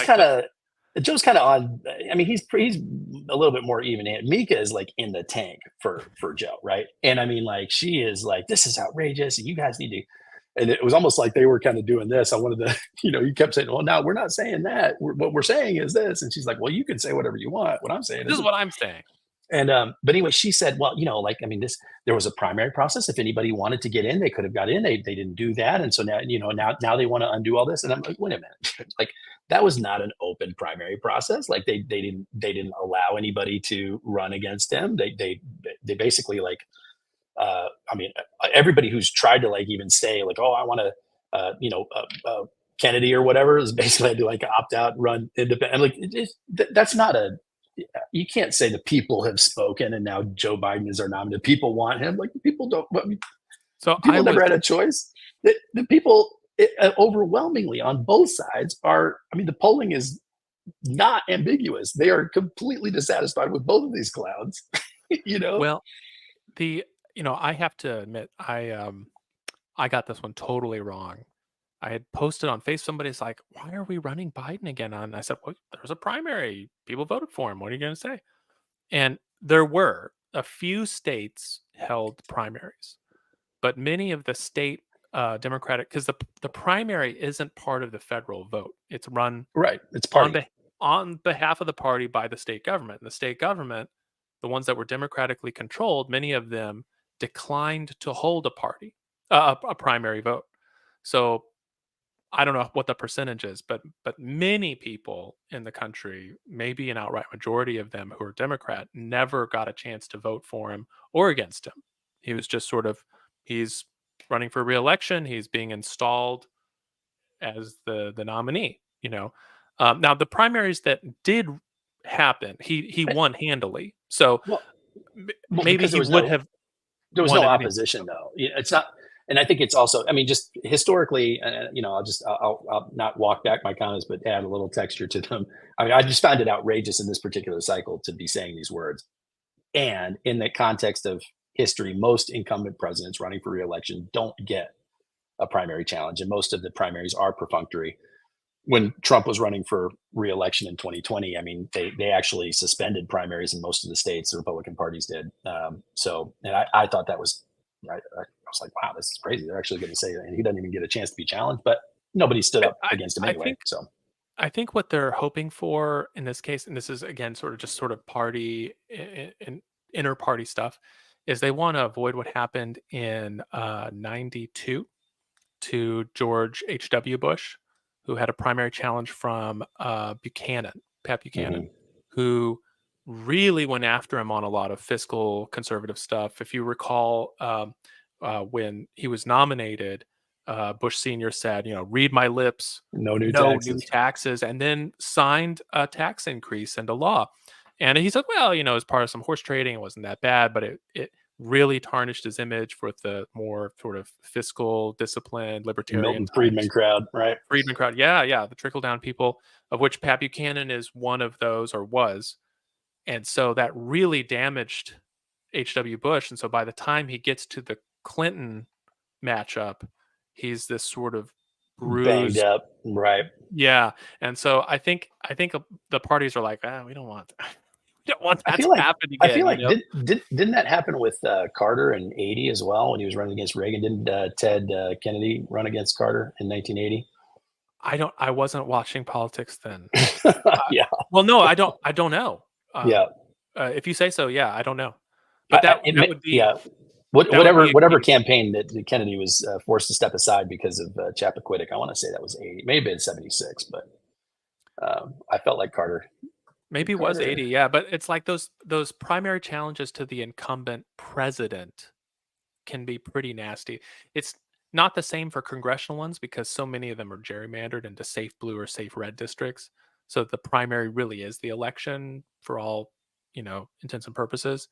[SPEAKER 1] kind of on. I mean, he's a little bit more even-handed. Mika is like in the tank for Joe, right? And I mean, like, she is like, this is outrageous, and you guys need to. And it was almost like they were kind of doing this. I wanted to, you know, you kept saying, well, no, we're not saying that. What we're saying is this. And she's like, well, you can say whatever you want. What I'm saying
[SPEAKER 3] is what I'm saying.
[SPEAKER 1] And but anyway, she said, well, you know, like, I mean, there was a primary process. If anybody wanted to get in, they could have got in. They didn't do that. And so now, you know, now they want to undo all this. And I'm like, wait a minute. Like, that was not an open primary process. Like they didn't allow anybody to run against them. They basically, like, I mean, everybody who's tried to, like, even say, like, oh, I want to, you know, Kennedy or whatever, is basically had to, like, opt out, run independent. Like, that's not you can't say the people have spoken and now Joe Biden is our nominee. People want him. Like, people don't. So people never had a choice. The people overwhelmingly on both sides are. I mean, the polling is not ambiguous. They are completely dissatisfied with both of these clowns. You know.
[SPEAKER 3] Well, you know, I have to admit, I got this one totally wrong. I had posted on Facebook. Somebody's like, why are we running Biden again? And I said, well, there's a primary. People voted for him. What are you going to say? And there were a few states held primaries, but many of the state Democratic, because the primary isn't part of the federal vote. It's run
[SPEAKER 1] It's party
[SPEAKER 3] on behalf of the party by the state government. And the state government, the ones that were democratically controlled, many of them declined to hold a primary vote. So I don't know what the percentage is, but many people in the country, maybe an outright majority of them who are Democrat, never got a chance to vote for him or against him. He was just sort of, he's running for re-election. He's being installed as the nominee, you know. Now, the primaries that did happen, he won handily. So maybe he would have.
[SPEAKER 1] There was no opposition, though. It's not. And I think it's also, I mean, just historically, you know, I'll not walk back my comments, but add a little texture to them. I mean, I just found it outrageous in this particular cycle to be saying these words. And in the context of history, most incumbent presidents running for re-election don't get a primary challenge. And most of the primaries are perfunctory. When Trump was running for re-election in 2020, I mean, they actually suspended primaries in most of the states. The Republican parties did. And I thought that was I was like, wow, this is crazy. They're actually going to say that, and he doesn't even get a chance to be challenged. But nobody stood up against him
[SPEAKER 3] I
[SPEAKER 1] anyway.
[SPEAKER 3] think
[SPEAKER 1] So
[SPEAKER 3] I think what they're hoping for in this case, and this is again sort of party and inner party stuff, is they want to avoid what happened in '92 to George H.W. Bush, who had a primary challenge from Pat Buchanan,
[SPEAKER 1] mhm.
[SPEAKER 3] who really went after him on a lot of fiscal conservative stuff. If you recall, when he was nominated, Bush Sr. said, read my lips,
[SPEAKER 1] No new
[SPEAKER 3] no new
[SPEAKER 1] taxes.
[SPEAKER 3] taxes, and then signed a tax increase into law. And he said, well, as part of some horse trading, it wasn't that bad, but it really tarnished his image with the more sort of fiscal discipline, libertarian
[SPEAKER 1] Milton Friedman
[SPEAKER 3] types.
[SPEAKER 1] crowd, right?
[SPEAKER 3] Friedman crowd. Yeah. The trickle down people, of which Pat Buchanan is one of those, or was. And so that really damaged H.W. Bush. And so by the time he gets to the Clinton matchup, he's this sort of
[SPEAKER 1] Banged
[SPEAKER 3] bruised.
[SPEAKER 1] up, right?
[SPEAKER 3] Yeah. And so I think the parties are like, we don't want we don't want
[SPEAKER 1] I
[SPEAKER 3] that
[SPEAKER 1] feel
[SPEAKER 3] to
[SPEAKER 1] like
[SPEAKER 3] happen
[SPEAKER 1] I
[SPEAKER 3] again,
[SPEAKER 1] feel like didn't that happen with Carter in '80 as well when he was running against Reagan? Didn't Ted Kennedy run against Carter in 1980?
[SPEAKER 3] I wasn't watching politics then.
[SPEAKER 1] Yeah,
[SPEAKER 3] Well, no, I don't know.
[SPEAKER 1] yeah.
[SPEAKER 3] If you say so, yeah, I don't know. But that would be
[SPEAKER 1] Yeah.
[SPEAKER 3] that would be a
[SPEAKER 1] Whatever
[SPEAKER 3] case.
[SPEAKER 1] campaign that Kennedy was forced to step aside because of Chappaquiddick. I want to say that was '80, maybe been '76, but I felt like Carter.
[SPEAKER 3] Maybe it was 80, yeah, but it's like those primary challenges to the incumbent president can be pretty nasty. It's not the same for congressional ones because so many of them are gerrymandered into safe blue or safe red districts. So the primary really is the election for all, intents and purposes.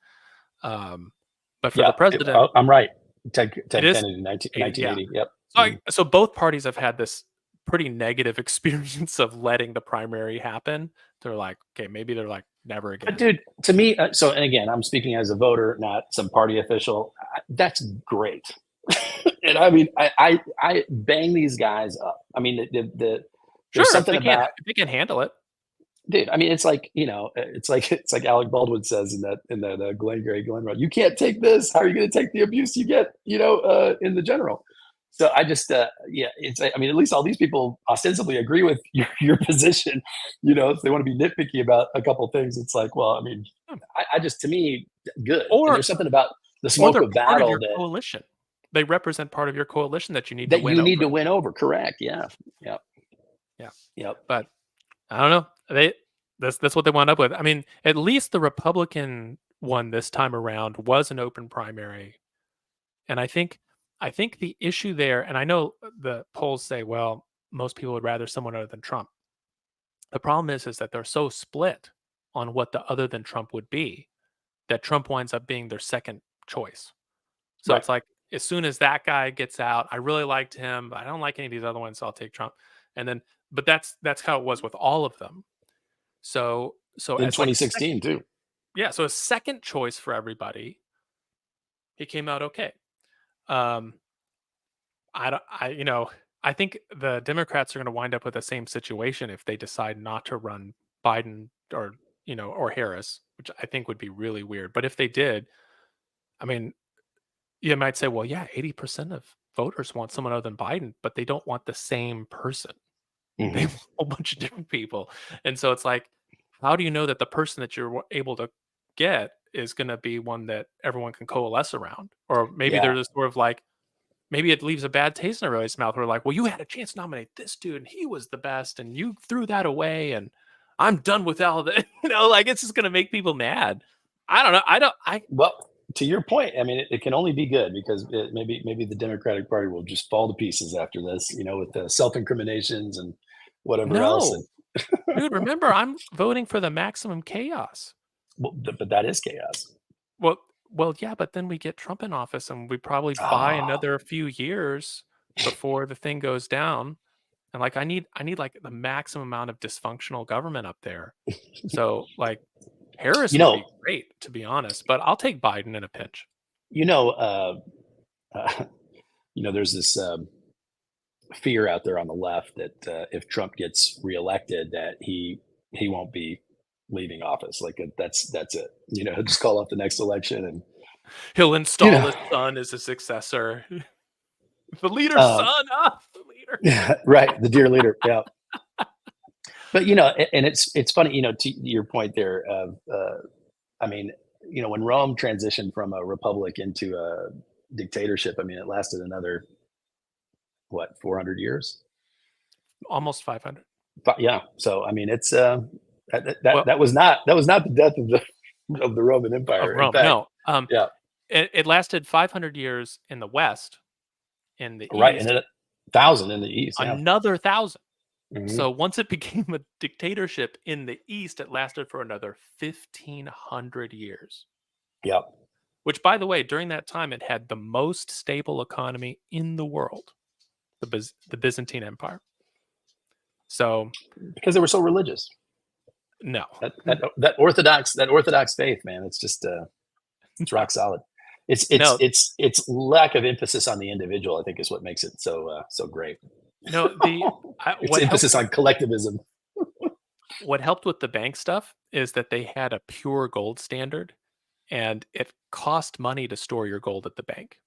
[SPEAKER 3] But for
[SPEAKER 1] Yeah,
[SPEAKER 3] the president,
[SPEAKER 1] I'm right. Ted
[SPEAKER 3] it is
[SPEAKER 1] Kennedy,
[SPEAKER 3] 80, yeah.
[SPEAKER 1] 1980. Yep.
[SPEAKER 3] So both parties have had this pretty negative experience of letting the primary happen. They're like, okay, maybe they're like, never again.
[SPEAKER 1] But dude, to me, so and again, I'm speaking as a voter, not some party official. That's great, and I mean, I bang these guys up. I mean,
[SPEAKER 3] Sure,
[SPEAKER 1] there's something about
[SPEAKER 3] if they can handle it.
[SPEAKER 1] dude. I mean, it's like it's like Alec Baldwin says in that Glenn Road. You can't take this. How are you going to take the abuse you get? In the general. So I just it's I mean, at least all these people ostensibly agree with your position. If they want to be nitpicky about a couple things, it's like, well, I mean, I just to me good. And
[SPEAKER 3] Or
[SPEAKER 1] there's something about the
[SPEAKER 3] or
[SPEAKER 1] smoke
[SPEAKER 3] they're
[SPEAKER 1] of
[SPEAKER 3] part of
[SPEAKER 1] battle
[SPEAKER 3] your coalition. They represent part of your coalition that you need to
[SPEAKER 1] that
[SPEAKER 3] win
[SPEAKER 1] you need
[SPEAKER 3] over.
[SPEAKER 1] to win over. Correct. Yeah. Yep.
[SPEAKER 3] Yeah.
[SPEAKER 1] Yep.
[SPEAKER 3] But I don't know. That's what they wound up with. I mean, at least the Republican one this time around was an open primary. And I think the issue there, and I know the polls say, well, most people would rather someone other than Trump. The problem is that they're so split on what the other than Trump would be that Trump winds up being their second choice. So
[SPEAKER 1] Right.
[SPEAKER 3] it's like as soon as that guy gets out, I really liked him. I don't like any of these other ones, so I'll take Trump. And then, but that's how it was with all of them. So
[SPEAKER 1] In
[SPEAKER 3] as like
[SPEAKER 1] 2016 too.
[SPEAKER 3] so a second choice for everybody, he came out okay. Um, I think the Democrats are going to wind up with the same situation if they decide not to run Biden or Harris, which I think would be really weird. But if they did, I mean, you might say, well, yeah, 80% of voters want someone other than Biden, but they don't want the same person. They
[SPEAKER 1] Mhm.
[SPEAKER 3] want a whole bunch of different people. And so it's like, how do you know that the person that you're able to get is going to be one that everyone can coalesce around? Or maybe
[SPEAKER 1] Yeah.
[SPEAKER 3] they're just sort of like, maybe it leaves a bad taste in everybody's mouth. We're like, well, you had a chance to nominate this dude and he was the best and you threw that away and I'm done with all that. Like it's just going to make people mad. I don't know.
[SPEAKER 1] Well, to your point, I mean, it can only be good because maybe the Democratic Party will just fall to pieces after this, with the self-incriminations and whatever else.
[SPEAKER 3] No, dude, remember, I'm voting for the maximum chaos.
[SPEAKER 1] But that is chaos.
[SPEAKER 3] Well, yeah, but then we get Trump in office and we probably buy another few years before the thing goes down. And like, I need like the maximum amount of dysfunctional government up there. So like Harris would be great, to be honest, but I'll take Biden in a pinch.
[SPEAKER 1] There's this fear out there on the left that if Trump gets reelected, that he won't be leaving office. Like that's it. He'll just call off the next election and
[SPEAKER 3] He'll
[SPEAKER 1] You
[SPEAKER 3] install
[SPEAKER 1] know,
[SPEAKER 3] his son as a successor. The leader's
[SPEAKER 1] um,
[SPEAKER 3] son, the leader.
[SPEAKER 1] yeah, right, the dear leader, yeah. But and it's funny, to your point there of, I mean, when Rome transitioned from a republic into a dictatorship, I mean, it lasted another what, 400 years?
[SPEAKER 3] Almost 500.
[SPEAKER 1] Yeah. So I mean, it's
[SPEAKER 3] Well,
[SPEAKER 1] that was not the death of the Roman
[SPEAKER 3] of
[SPEAKER 1] Empire. In
[SPEAKER 3] Rome.
[SPEAKER 1] fact,
[SPEAKER 3] No.
[SPEAKER 1] yeah,
[SPEAKER 3] It lasted 500 years in the West. In the
[SPEAKER 1] right, and
[SPEAKER 3] East,
[SPEAKER 1] then 1,000 in the East. Yeah.
[SPEAKER 3] another 1,000.
[SPEAKER 1] Mhm.
[SPEAKER 3] So once it became a dictatorship in the East, it lasted for another 1,500 years.
[SPEAKER 1] Yeah.
[SPEAKER 3] Which, by the way, during that time, it had the most stable economy in the world, the Byzantine Empire. So,
[SPEAKER 1] Because they were so religious.
[SPEAKER 3] no.
[SPEAKER 1] That Orthodox faith, man. It's just it's rock solid.
[SPEAKER 3] No,
[SPEAKER 1] It's lack of emphasis on the individual, I think, is what makes it so great.
[SPEAKER 3] no.
[SPEAKER 1] It's emphasis on collectivism.
[SPEAKER 3] What helped with the bank stuff is that they had a pure gold standard, and it cost money to store your gold at the bank.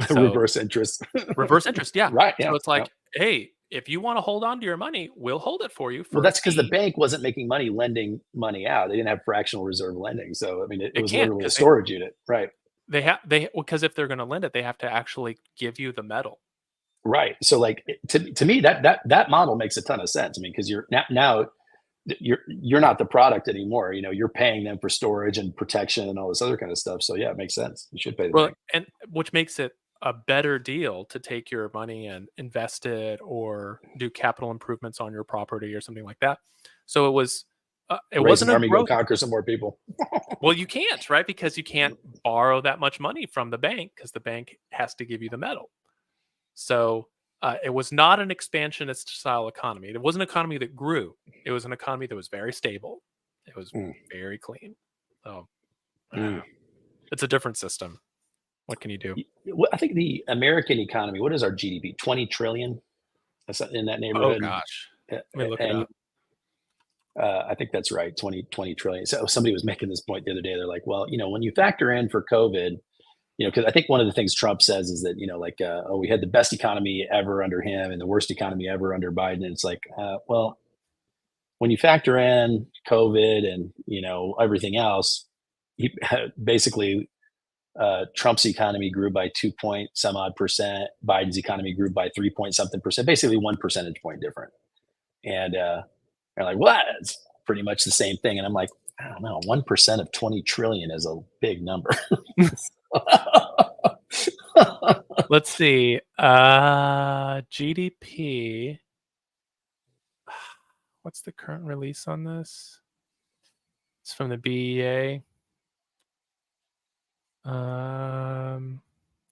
[SPEAKER 3] So
[SPEAKER 1] Reverse interest.
[SPEAKER 3] reverse interest, yeah.
[SPEAKER 1] Right.
[SPEAKER 3] So
[SPEAKER 1] Yeah.
[SPEAKER 3] it's like, hey, if you want to hold on to your money, we'll hold it for you
[SPEAKER 1] Well,
[SPEAKER 3] for a
[SPEAKER 1] that's because the
[SPEAKER 3] fee.
[SPEAKER 1] bank wasn't making money lending money out. They didn't have fractional reserve lending, so I mean, it
[SPEAKER 3] It
[SPEAKER 1] was
[SPEAKER 3] can't
[SPEAKER 1] literally a
[SPEAKER 3] because
[SPEAKER 1] storage unit. Right.
[SPEAKER 3] because if they're going to lend it, they have to actually give you the metal.
[SPEAKER 1] Right. So, like, to me, that model makes a ton of sense. I mean, because you're now you're not the product anymore. You're paying them for storage and protection and all this other kind of stuff. So yeah, it makes sense. You should pay the
[SPEAKER 3] Well,
[SPEAKER 1] bank.
[SPEAKER 3] and which makes it a better deal to take your money and invest it or do capital improvements on your property or something like that. So it
[SPEAKER 1] Raise an
[SPEAKER 3] wasn't a
[SPEAKER 1] army, go
[SPEAKER 3] growth.
[SPEAKER 1] conquer some more people.
[SPEAKER 3] Well, you can't, right? Because you can't borrow that much money from the bank because the bank has to give you the metal. So it was not an expansionist style economy. It was an economy that grew. It was an economy that was very stable. It was
[SPEAKER 1] Mm.
[SPEAKER 3] very clean. So
[SPEAKER 1] Mm.
[SPEAKER 3] it's a different system. What can you do?
[SPEAKER 1] I think the American economy. What is our GDP? 20 trillion. That's in that
[SPEAKER 3] Oh
[SPEAKER 1] neighborhood.
[SPEAKER 3] gosh, let me look it
[SPEAKER 1] And
[SPEAKER 3] up.
[SPEAKER 1] I think that's right. 20 trillion. So somebody was making this point the other day. They're like, well, when you factor in for COVID, because I think one of the things Trump says is that, like, oh, we had the best economy ever under him and the worst economy ever under Biden. And it's like, well, when you factor in COVID and, everything else, he basically, Trump's economy grew by 2 point some odd percent. Biden's economy grew by 3 point something percent, basically 1 percentage point different. And they're like, what? It's pretty much the same thing. And I'm like, I don't know, 1% of 20 trillion is a big number.
[SPEAKER 3] Let's see. GDP. What's the current release on this? It's from the BEA.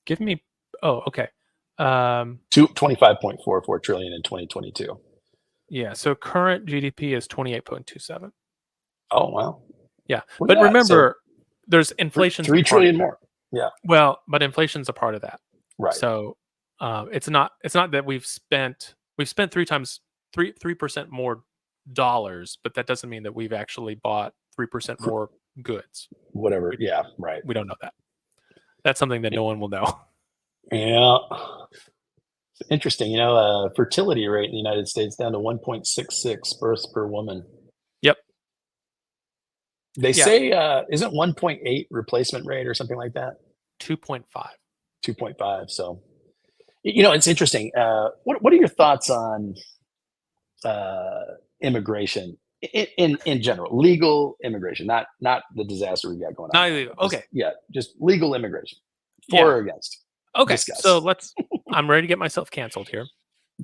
[SPEAKER 3] Give me. Oh, okay.
[SPEAKER 1] 25.44 trillion in 2022.
[SPEAKER 3] Yeah. So current GDP is 28.27.
[SPEAKER 1] Oh, wow.
[SPEAKER 3] Yeah,
[SPEAKER 1] Well,
[SPEAKER 3] but
[SPEAKER 1] yeah,
[SPEAKER 3] remember, there's inflation.
[SPEAKER 1] 3 trillion more. Yeah.
[SPEAKER 3] Well, but inflation's a part of that.
[SPEAKER 1] Right.
[SPEAKER 3] So it's not that we've spent 3% more dollars, but that doesn't mean that we've actually bought 3% more goods.
[SPEAKER 1] Whatever. Yeah. Right.
[SPEAKER 3] We don't know that. That's something that no one will know.
[SPEAKER 1] Yeah. It's interesting. Fertility rate in the United States down to 1.66 births per woman.
[SPEAKER 3] Yep.
[SPEAKER 1] They say, isn't 1.8 replacement rate or something like that?
[SPEAKER 3] 2.5.
[SPEAKER 1] 2.5. So, it's interesting. What are your thoughts on immigration in general? Legal immigration, not the disaster we've got going on.
[SPEAKER 3] Not illegal. Okay.
[SPEAKER 1] Just legal immigration. For or against?
[SPEAKER 3] Okay.
[SPEAKER 1] Discuss.
[SPEAKER 3] So I'm ready to get myself canceled here.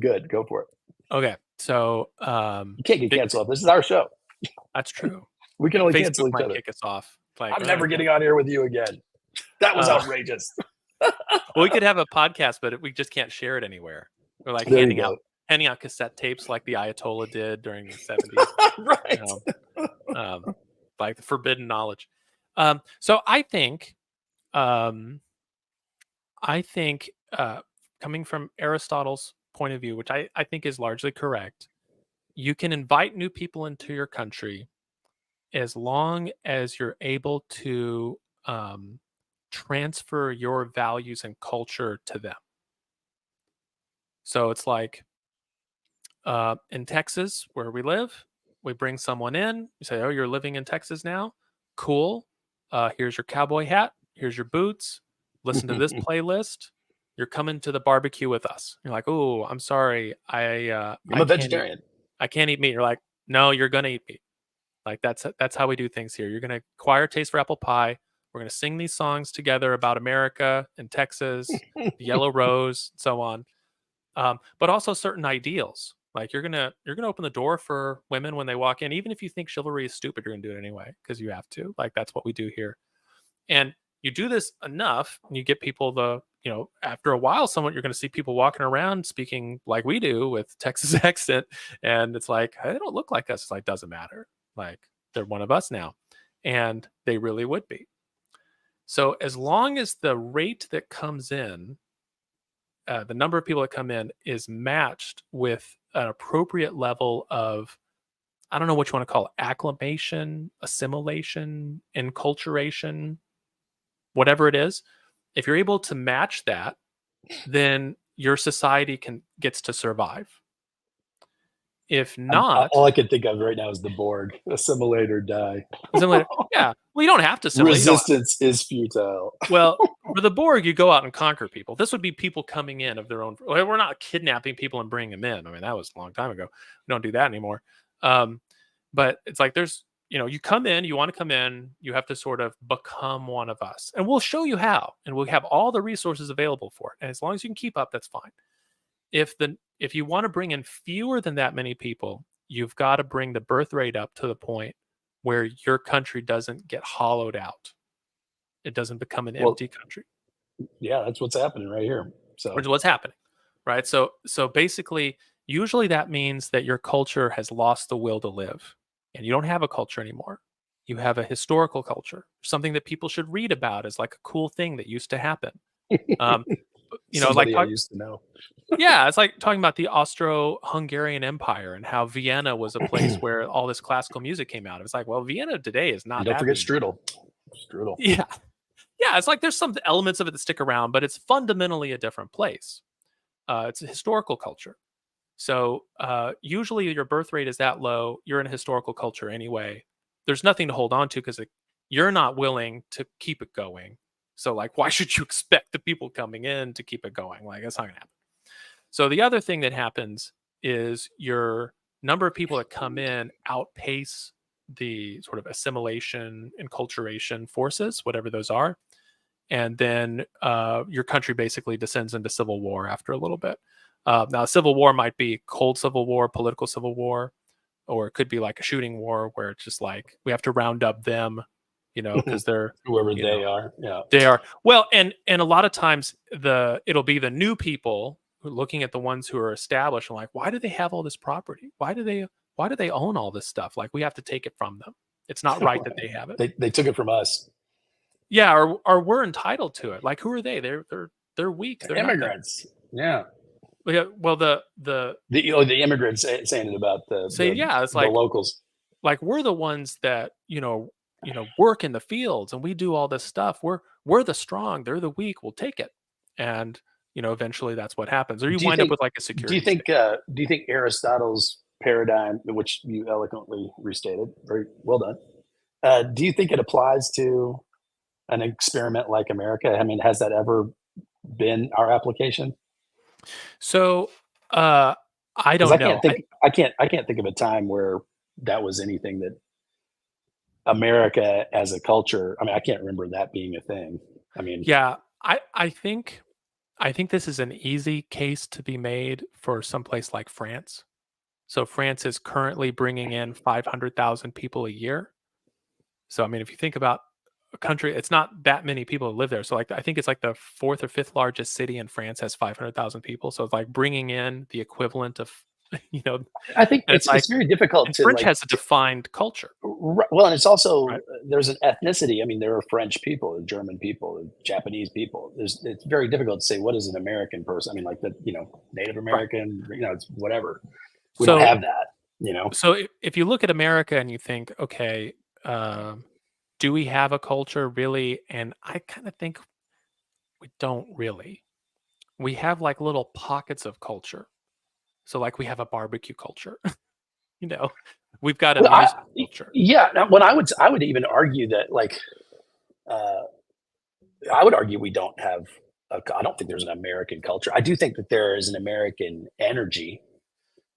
[SPEAKER 1] Good. Go for it.
[SPEAKER 3] Okay. So
[SPEAKER 1] you can't get canceled. This is our show.
[SPEAKER 3] That's true.
[SPEAKER 1] We can only
[SPEAKER 3] Facebook
[SPEAKER 1] cancel each
[SPEAKER 3] might
[SPEAKER 1] other.
[SPEAKER 3] kick us off. Like,
[SPEAKER 1] I'm never getting on here with you again. That was outrageous.
[SPEAKER 3] Well, we could have a podcast, but we just can't share it anywhere. We're like handing out cassette tapes like the Ayatollah did during the 70s.
[SPEAKER 1] Right.
[SPEAKER 3] Like the forbidden knowledge. So I think coming from Aristotle's point of view, which I think is largely correct, you can invite new people into your country as long as you're able to transfer your values and culture to them. So it's like in Texas, where we live, we bring someone in. You say, "Oh, you're living in Texas now? Cool. Here's your cowboy hat. Here's your boots. Listen to this playlist. You're coming to the barbecue with us." You're like, "Oh, I'm sorry,
[SPEAKER 1] I'm
[SPEAKER 3] I
[SPEAKER 1] a
[SPEAKER 3] can't eat.
[SPEAKER 1] vegetarian.
[SPEAKER 3] I can't eat meat." You're like, "No, you're gonna eat meat. Like that's how we do things here. You're gonna acquire a taste for apple pie. We're gonna sing these songs together about America and Texas, the yellow rose, and so on." But also certain ideals. Like you're gonna open the door for women when they walk in, even if you think chivalry is stupid, you're gonna do it anyway because you have to. Like that's what we do here. And you do this enough, and you get people after a while, you're gonna see people walking around speaking like we do with Texas accent, and it's like they don't look like us. It's like doesn't matter. Like they're one of us now, and they really would be. So as long as the rate that comes in the number of people that come in is matched with an appropriate level of, I don't know what you want to call it, acclimation, assimilation, enculturation, whatever it is. If you're able to match that, then your society gets to survive. If not,
[SPEAKER 1] all I can think of right now is the Borg. Assimilate or die.
[SPEAKER 3] assimilate, yeah. Well, you don't have to assimilate.
[SPEAKER 1] Resistance is futile.
[SPEAKER 3] Well, for the Borg, you go out and conquer people. This would be people coming in of their own. We're not kidnapping people and bringing them in. I mean, that was a long time ago. We don't do that anymore. But it's like you come in, you want to come in, you have to sort of become one of us. And we'll show you how. And we'll have all the resources available for it. And as long as you can keep up, that's fine. If you want to bring in fewer than that many people, you've got to bring the birth rate up to the point where your country doesn't get hollowed out. It doesn't become an empty country.
[SPEAKER 1] Yeah, that's what's happening right here. So
[SPEAKER 3] Which is what's happening, right? So basically, usually that means that your culture has lost the will to live, and you don't have a culture anymore. You have a historical culture, something that people should read about as like a cool thing that used to happen.
[SPEAKER 1] Somebody I used to know.
[SPEAKER 3] Yeah, it's like talking about the Austro-Hungarian Empire and how Vienna was a place where all this classical music came out. It's like, well, Vienna today is not.
[SPEAKER 1] Don't forget strudel.
[SPEAKER 3] Yeah. Yeah, it's like there's some elements of it that stick around, but it's fundamentally a different place. It's a historical culture. So usually your birth rate is that low. You're in a historical culture anyway. There's nothing to hold on to because you're not willing to keep it going. So like, why should you expect the people coming in to keep it going? Like, that's not going to happen. So the other thing that happens is your number of people that come in outpace the sort of assimilation, enculturation forces, whatever those are. And then your country basically descends into civil war after a little bit. Now, civil war might be cold civil war, political civil war, or it could be like a shooting war where it's just like we have to round up them, because they're
[SPEAKER 1] whoever they are. Yeah,
[SPEAKER 3] they are. Well, and a lot of times it'll be the new people who are looking at the ones who are established and like, why do they have all this property? Why do they own all this stuff? Like we have to take it from them. It's not right that they have it.
[SPEAKER 1] They took it from us.
[SPEAKER 3] Yeah, or we're entitled to it. Like who are they? They're weak. They're
[SPEAKER 1] immigrants. Yeah.
[SPEAKER 3] Well, the
[SPEAKER 1] immigrants saying it about
[SPEAKER 3] it's like
[SPEAKER 1] the locals.
[SPEAKER 3] Like we're the ones that work in the fields and we do all this stuff. We're the strong. They're the weak. We'll take it, and eventually that's what happens. Or you wind up with like a security.
[SPEAKER 1] Do you think Aristotle's paradigm, which you eloquently restated, very well done, do you think it applies to an experiment like America? I mean, has that ever been our application?
[SPEAKER 3] So I don't know.
[SPEAKER 1] I can't think of a time where that was anything that America as a culture. I mean, I can't remember that being a thing. I mean,
[SPEAKER 3] yeah, I think this is an easy case to be made for someplace like France. So France is currently bringing in 500,000 people a year. So I mean, if you think about a country, it's not that many people who live there. So like, I think it's like the 4th or 5th largest city in France has 500,000 people. So it's like bringing in the equivalent of,
[SPEAKER 1] I think it's very difficult to.
[SPEAKER 3] French has a defined culture.
[SPEAKER 1] Well, and it's also there's an ethnicity. I mean, there are French people, German people, Japanese people. It's very difficult to say what is an American person. I mean, like the Native American, it's whatever. We don't have that.
[SPEAKER 3] So if you look at America and you think, okay, do we have a culture really? And I kind of think We don't really. We have like little pockets of culture. So like we have a barbecue culture, you know, we've got a
[SPEAKER 1] Well,
[SPEAKER 3] music culture.
[SPEAKER 1] yeah. When I would even argue that like uh, I would argue we don't have. I don't think there's an American culture. I do think that there is an American energy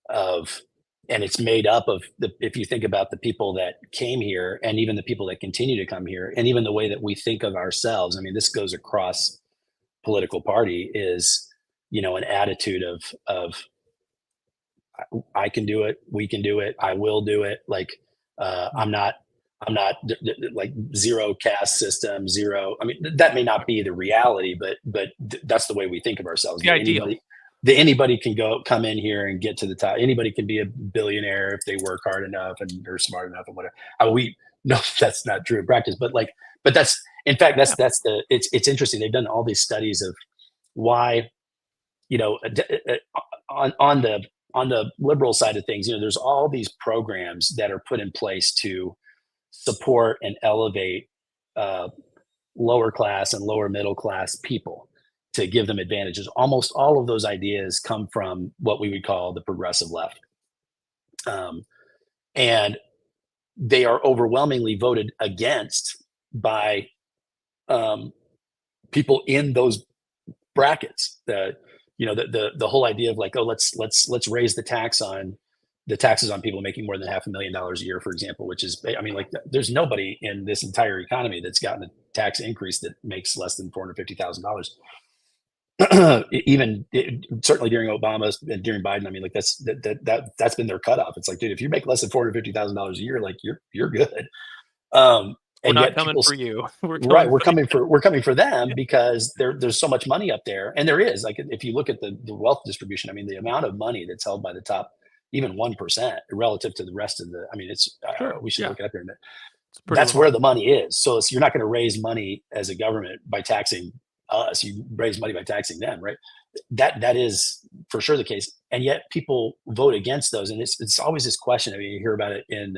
[SPEAKER 1] of, and it's made up of the. If you think about the people that came here, and even the people that continue to come here, and even the way that we think of ourselves. I mean, this goes across political party. Is an attitude of I can do it. We can do it. I will do it. Like I'm not. Like zero caste system, zero. I mean, that may not be the reality, but that's the way we think of ourselves.
[SPEAKER 3] The ideal.
[SPEAKER 1] Anybody can come in here and get to the top. Anybody can be a billionaire if they work hard enough and are smart enough and whatever. We no, that's not true in practice. But that's in fact that's the. It's interesting. They've done all these studies of why, on the liberal side of things, there's all these programs that are put in place to support and elevate lower class and lower middle class people to give them advantages. Almost all of those ideas come from what we would call the progressive left. And they are overwhelmingly voted against by people in those brackets. The whole idea of like, oh, let's raise the taxes on people making more than $500,000 a year, for example, which is, I mean, like there's nobody in this entire economy that's gotten a tax increase that makes less than $450,000. Certainly during Obama and during Biden, I mean, like that's been their cutoff. It's like, dude, if you make less than $450,000 a year, like you're good.
[SPEAKER 3] We're not coming for you.
[SPEAKER 1] We're coming for them because there's so much money up there, and there is. Like if you look at the wealth distribution, I mean, the amount of money that's held by the top, even 1% relative to the rest of the. I mean, it's we should look it up here. That's where the money is. So you're not going to raise money as a government by taxing us. You raise money by taxing them, right? That is for sure the case, and yet people vote against those, and it's always this question. I mean, you hear about it in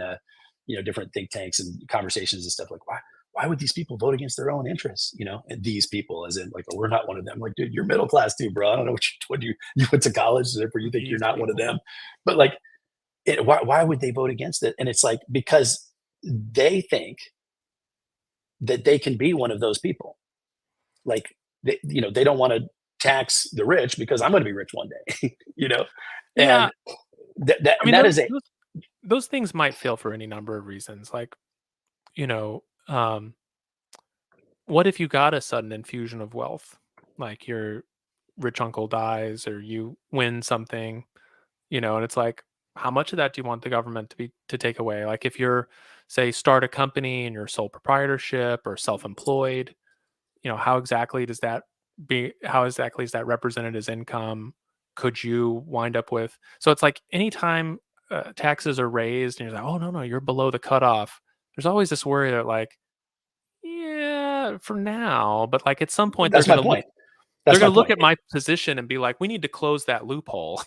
[SPEAKER 1] different think tanks and conversations and stuff like why would these people vote against their own interests? And these people, as in like, oh, we're not one of them. Like, dude, you're middle class too, bro. I don't know what you went to college, therefore you think you're not one of them. But like, why would they vote against it? And it's like because they think that they can be one of those people. Like they don't want to tax the rich because I'm going to be rich one day. And that is a.
[SPEAKER 3] Those things might fail for any number of reasons. Like, what if you got a sudden infusion of wealth? Like your rich uncle dies or you win something, and it's like, how much of that do you want the government to take away? Like if you're, say, start a company and you're sole proprietorship or self-employed, how exactly is that represented as income? Could you wind up with, so it's like anytime taxes are raised and you're like, oh no, you're below the cutoff. There's always this worry that like, yeah, for now, but like at some point
[SPEAKER 1] they're going
[SPEAKER 3] to look at my position and be like, we need to close that loophole.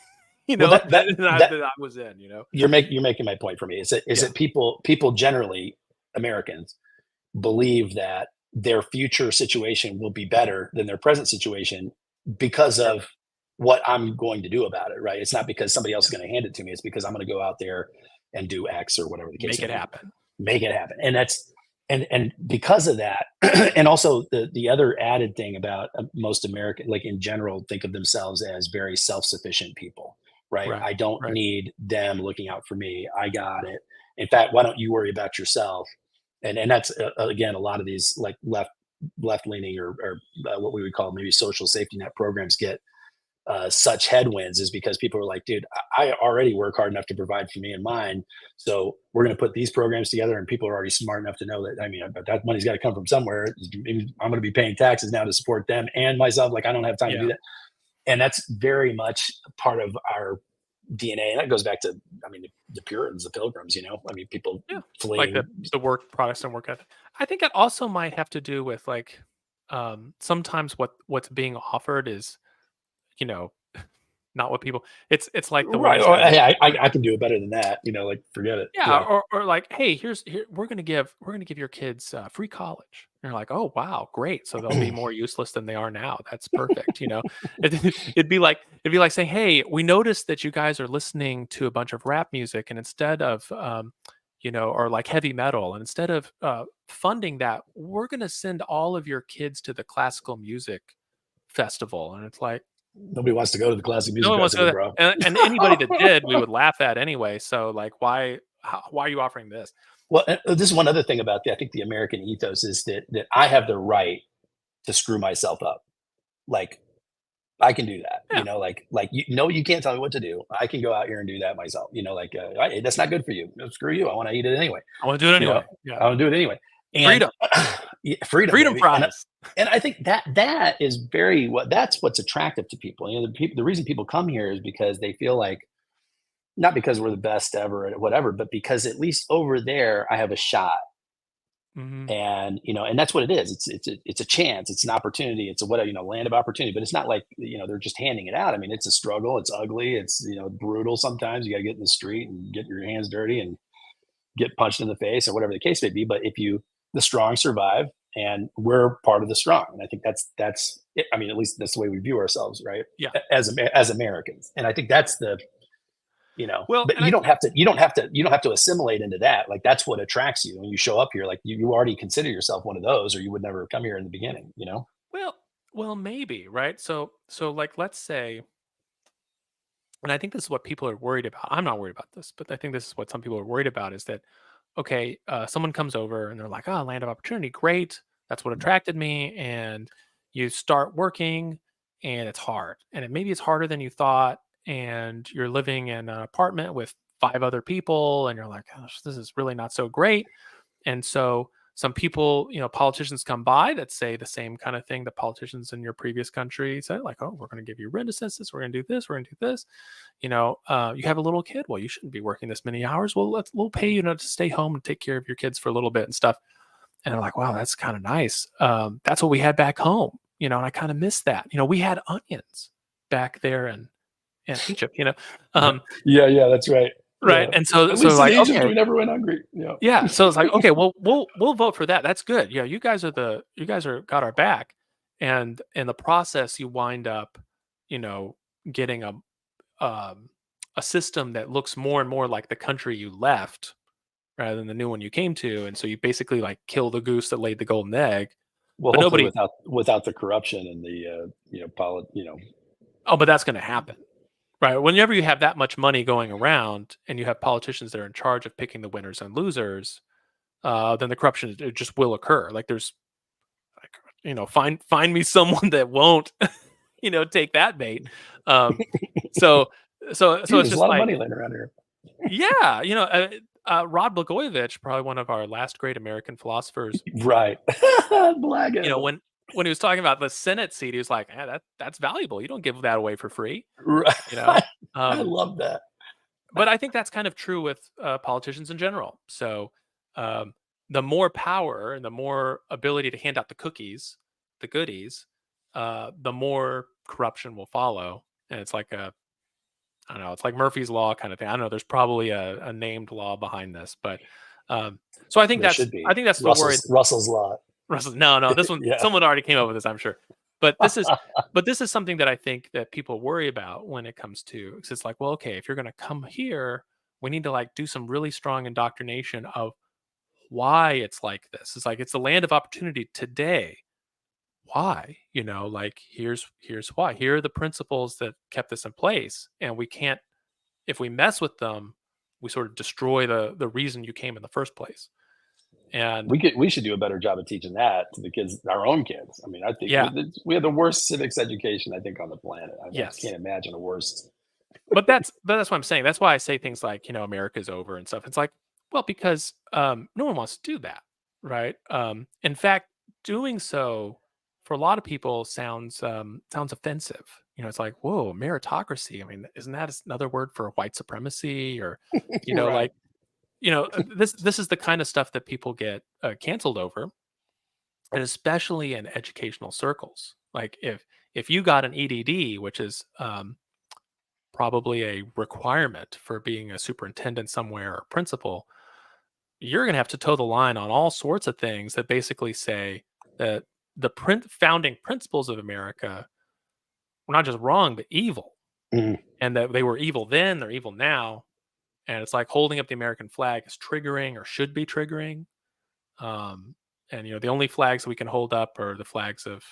[SPEAKER 3] That I was in.
[SPEAKER 1] You're making my point for me. Is that people generally, Americans, believe that their future situation will be better than their present situation because of what I'm going to do about it, right? It's not because somebody else is going to hand it to me. It's because I'm going to go out there and do X or whatever the case. Make it happen. And that's, and because of that, and also the other added thing about most American, like in general, think of themselves as very self-sufficient people, right? I don't need them looking out for me. I got it. In fact, why don't you worry about yourself? And that's again, a lot of these like left leaning or what we would call maybe social safety net programs get such headwinds is because people are like, dude, I already work hard enough to provide for me and mine. So we're going to put these programs together, and people are already smart enough to know that, I mean, that money's got to come from somewhere. Maybe I'm going to be paying taxes now to support them and myself. Like, I don't have time to do that. And that's very much part of our DNA. And that goes back to, I mean, the Puritans, the Pilgrims, I mean, people fleeing.
[SPEAKER 3] Like the work, Protestant work ethic. I think it also might have to do with like, sometimes what's being offered is, not what people, it's like the
[SPEAKER 1] right. Or, hey, I can do it better than that. Like forget it.
[SPEAKER 3] Yeah. Or like, hey, we're going to give your kids free college. you're like, oh wow, great. So they'll be more useless than they are now. That's perfect. It'd be like saying, hey, we noticed that you guys are listening to a bunch of rap music, and instead of or like heavy metal, and instead of funding that, we're gonna send all of your kids to the classical music festival. And it's like,
[SPEAKER 1] Nobody wants to go to the classic
[SPEAKER 3] no
[SPEAKER 1] music
[SPEAKER 3] one wants to go
[SPEAKER 1] festival,
[SPEAKER 3] there.
[SPEAKER 1] bro.
[SPEAKER 3] And anybody that did, we would laugh at anyway. So like, why are you offering this?
[SPEAKER 1] Well, this is one other thing about I think the American ethos is that I have the right to screw myself up. Like, I can do that,
[SPEAKER 3] Yeah.
[SPEAKER 1] you can't tell me what to do. I can go out here and do that myself. That's not good for you. No, screw you. I want to eat it anyway.
[SPEAKER 3] I want to do it
[SPEAKER 1] You know,
[SPEAKER 3] anyway.
[SPEAKER 1] I
[SPEAKER 3] Yeah.
[SPEAKER 1] want to do it anyway. And
[SPEAKER 3] Freedom.
[SPEAKER 1] yeah, freedom baby.
[SPEAKER 3] Prize.
[SPEAKER 1] And I think that is that's what's attractive to people. The reason people come here is because they feel like, not because we're the best ever or whatever, but because at least over there I have a shot.
[SPEAKER 3] Mhm.
[SPEAKER 1] And that's what it is. It's a chance, it's an opportunity, it's a whatever, land of opportunity. But it's not like, they're just handing it out. I mean, it's a struggle, it's ugly, it's brutal. Sometimes you got to get in the street and get your hands dirty and get punched in the face or whatever the case may be. But the strong survive, and we're part of the strong. And I think that's it. I mean, at least that's the way we view ourselves, right?
[SPEAKER 3] Yeah.
[SPEAKER 1] As Americans. And I think that's
[SPEAKER 3] Well,
[SPEAKER 1] but you don't have to assimilate into that. Like, that's what attracts you when you show up here. Like, you already consider yourself one of those, or you would never have come here in the beginning.
[SPEAKER 3] well, maybe, right? So like, let's say, and I think this is what people are worried about. I'm not worried about this, but I think this is what some people are worried about, is that, okay, someone comes over and they're like, oh, land of opportunity, great. That's what attracted me. And you start working and it's hard. And maybe it's harder than you thought. And you're living in an apartment with 5 other people. And you're like, gosh, this is really not so great. And so some people, politicians come by that say the same kind of thing that politicians in your previous country said, like, oh, we're going to give you rent assistance. We're going to do this. We're going to do this. You have a little kid. Well, you shouldn't be working this many hours. Well, we'll pay you to stay home and take care of your kids for a little bit and stuff. And they're like, wow, that's kind of nice. That's what we had back home, and I kind of miss that. We had onions back there in Egypt,
[SPEAKER 1] Yeah, that's right.
[SPEAKER 3] Right.
[SPEAKER 1] Yeah.
[SPEAKER 3] And so,
[SPEAKER 1] At
[SPEAKER 3] so
[SPEAKER 1] least
[SPEAKER 3] like,
[SPEAKER 1] in Egypt,
[SPEAKER 3] okay,
[SPEAKER 1] we never went hungry. Yeah.
[SPEAKER 3] yeah. So it's like, okay, well, we'll vote for that. That's good. Yeah, you guys are got our back. And in the process, you wind up, getting a system that looks more and more like the country you left rather than the new one you came to. And so you basically like kill the goose that laid the golden egg.
[SPEAKER 1] Well,
[SPEAKER 3] But
[SPEAKER 1] hopefully
[SPEAKER 3] nobody,
[SPEAKER 1] without the corruption and the
[SPEAKER 3] oh, but that's going to happen. Right. Whenever you have that much money going around and you have politicians that are in charge of picking the winners and losers, then the corruption, it just will occur. Like, there's like, find me someone that won't, take that bait. So it's
[SPEAKER 1] there's a
[SPEAKER 3] just
[SPEAKER 1] lot of
[SPEAKER 3] like,
[SPEAKER 1] money laying around here.
[SPEAKER 3] yeah, Rod Blagojevich, probably one of our last great American philosophers.
[SPEAKER 1] Right. Black.
[SPEAKER 3] When he was talking about the Senate seat, he was like, that's valuable. You don't give that away for free.
[SPEAKER 1] Right. I
[SPEAKER 3] Um,
[SPEAKER 1] love that.
[SPEAKER 3] but I think that's kind of true with politicians in general. So the more power and the more ability to hand out the cookies, the goodies, the more corruption will follow. And it's like I don't know, it's like Murphy's Law kind of thing. I don't know. There's probably a named law behind this, but so I think
[SPEAKER 1] There
[SPEAKER 3] that's
[SPEAKER 1] should be.
[SPEAKER 3] the worry.
[SPEAKER 1] Russell's Law.
[SPEAKER 3] Russell, no, this one,
[SPEAKER 1] Yeah.
[SPEAKER 3] someone already came up with this, I'm sure. But this is something that I think that people worry about when it comes to, because it's like, well, okay, if you're going to come here, we need to like do some really strong indoctrination of why it's like this. It's like, it's the land of opportunity today. Why? Like, here's why. Here are the principles that kept this in place, and we can't, if we mess with them, we sort of destroy the reason you came in the first place. And
[SPEAKER 1] We should do a better job of teaching that to the kids, our own kids. I mean, I think
[SPEAKER 3] Yeah.
[SPEAKER 1] we have the worst civics education, I think, on the planet. I
[SPEAKER 3] Yes.
[SPEAKER 1] can't imagine a worse.
[SPEAKER 3] but that's what I'm saying. That's why I say things like, America's over and stuff. It's like, well, because no one wants to do that, right? In fact, doing so for a lot of people sounds offensive. It's like, whoa, meritocracy. I mean, isn't that another word for white supremacy? Or,
[SPEAKER 1] Right.
[SPEAKER 3] like, this is the kind of stuff that people get canceled over, and especially in educational circles. Like, if you got an EDD, which is probably a requirement for being a superintendent somewhere or principal, you're going to have to toe the line on all sorts of things that basically say, that the founding principles of America were not just wrong, but evil.
[SPEAKER 1] Mhm.
[SPEAKER 3] And that they were evil then, they're evil now. And it's like holding up the American flag is triggering or should be triggering. And, the only flags that we can hold up are the flags of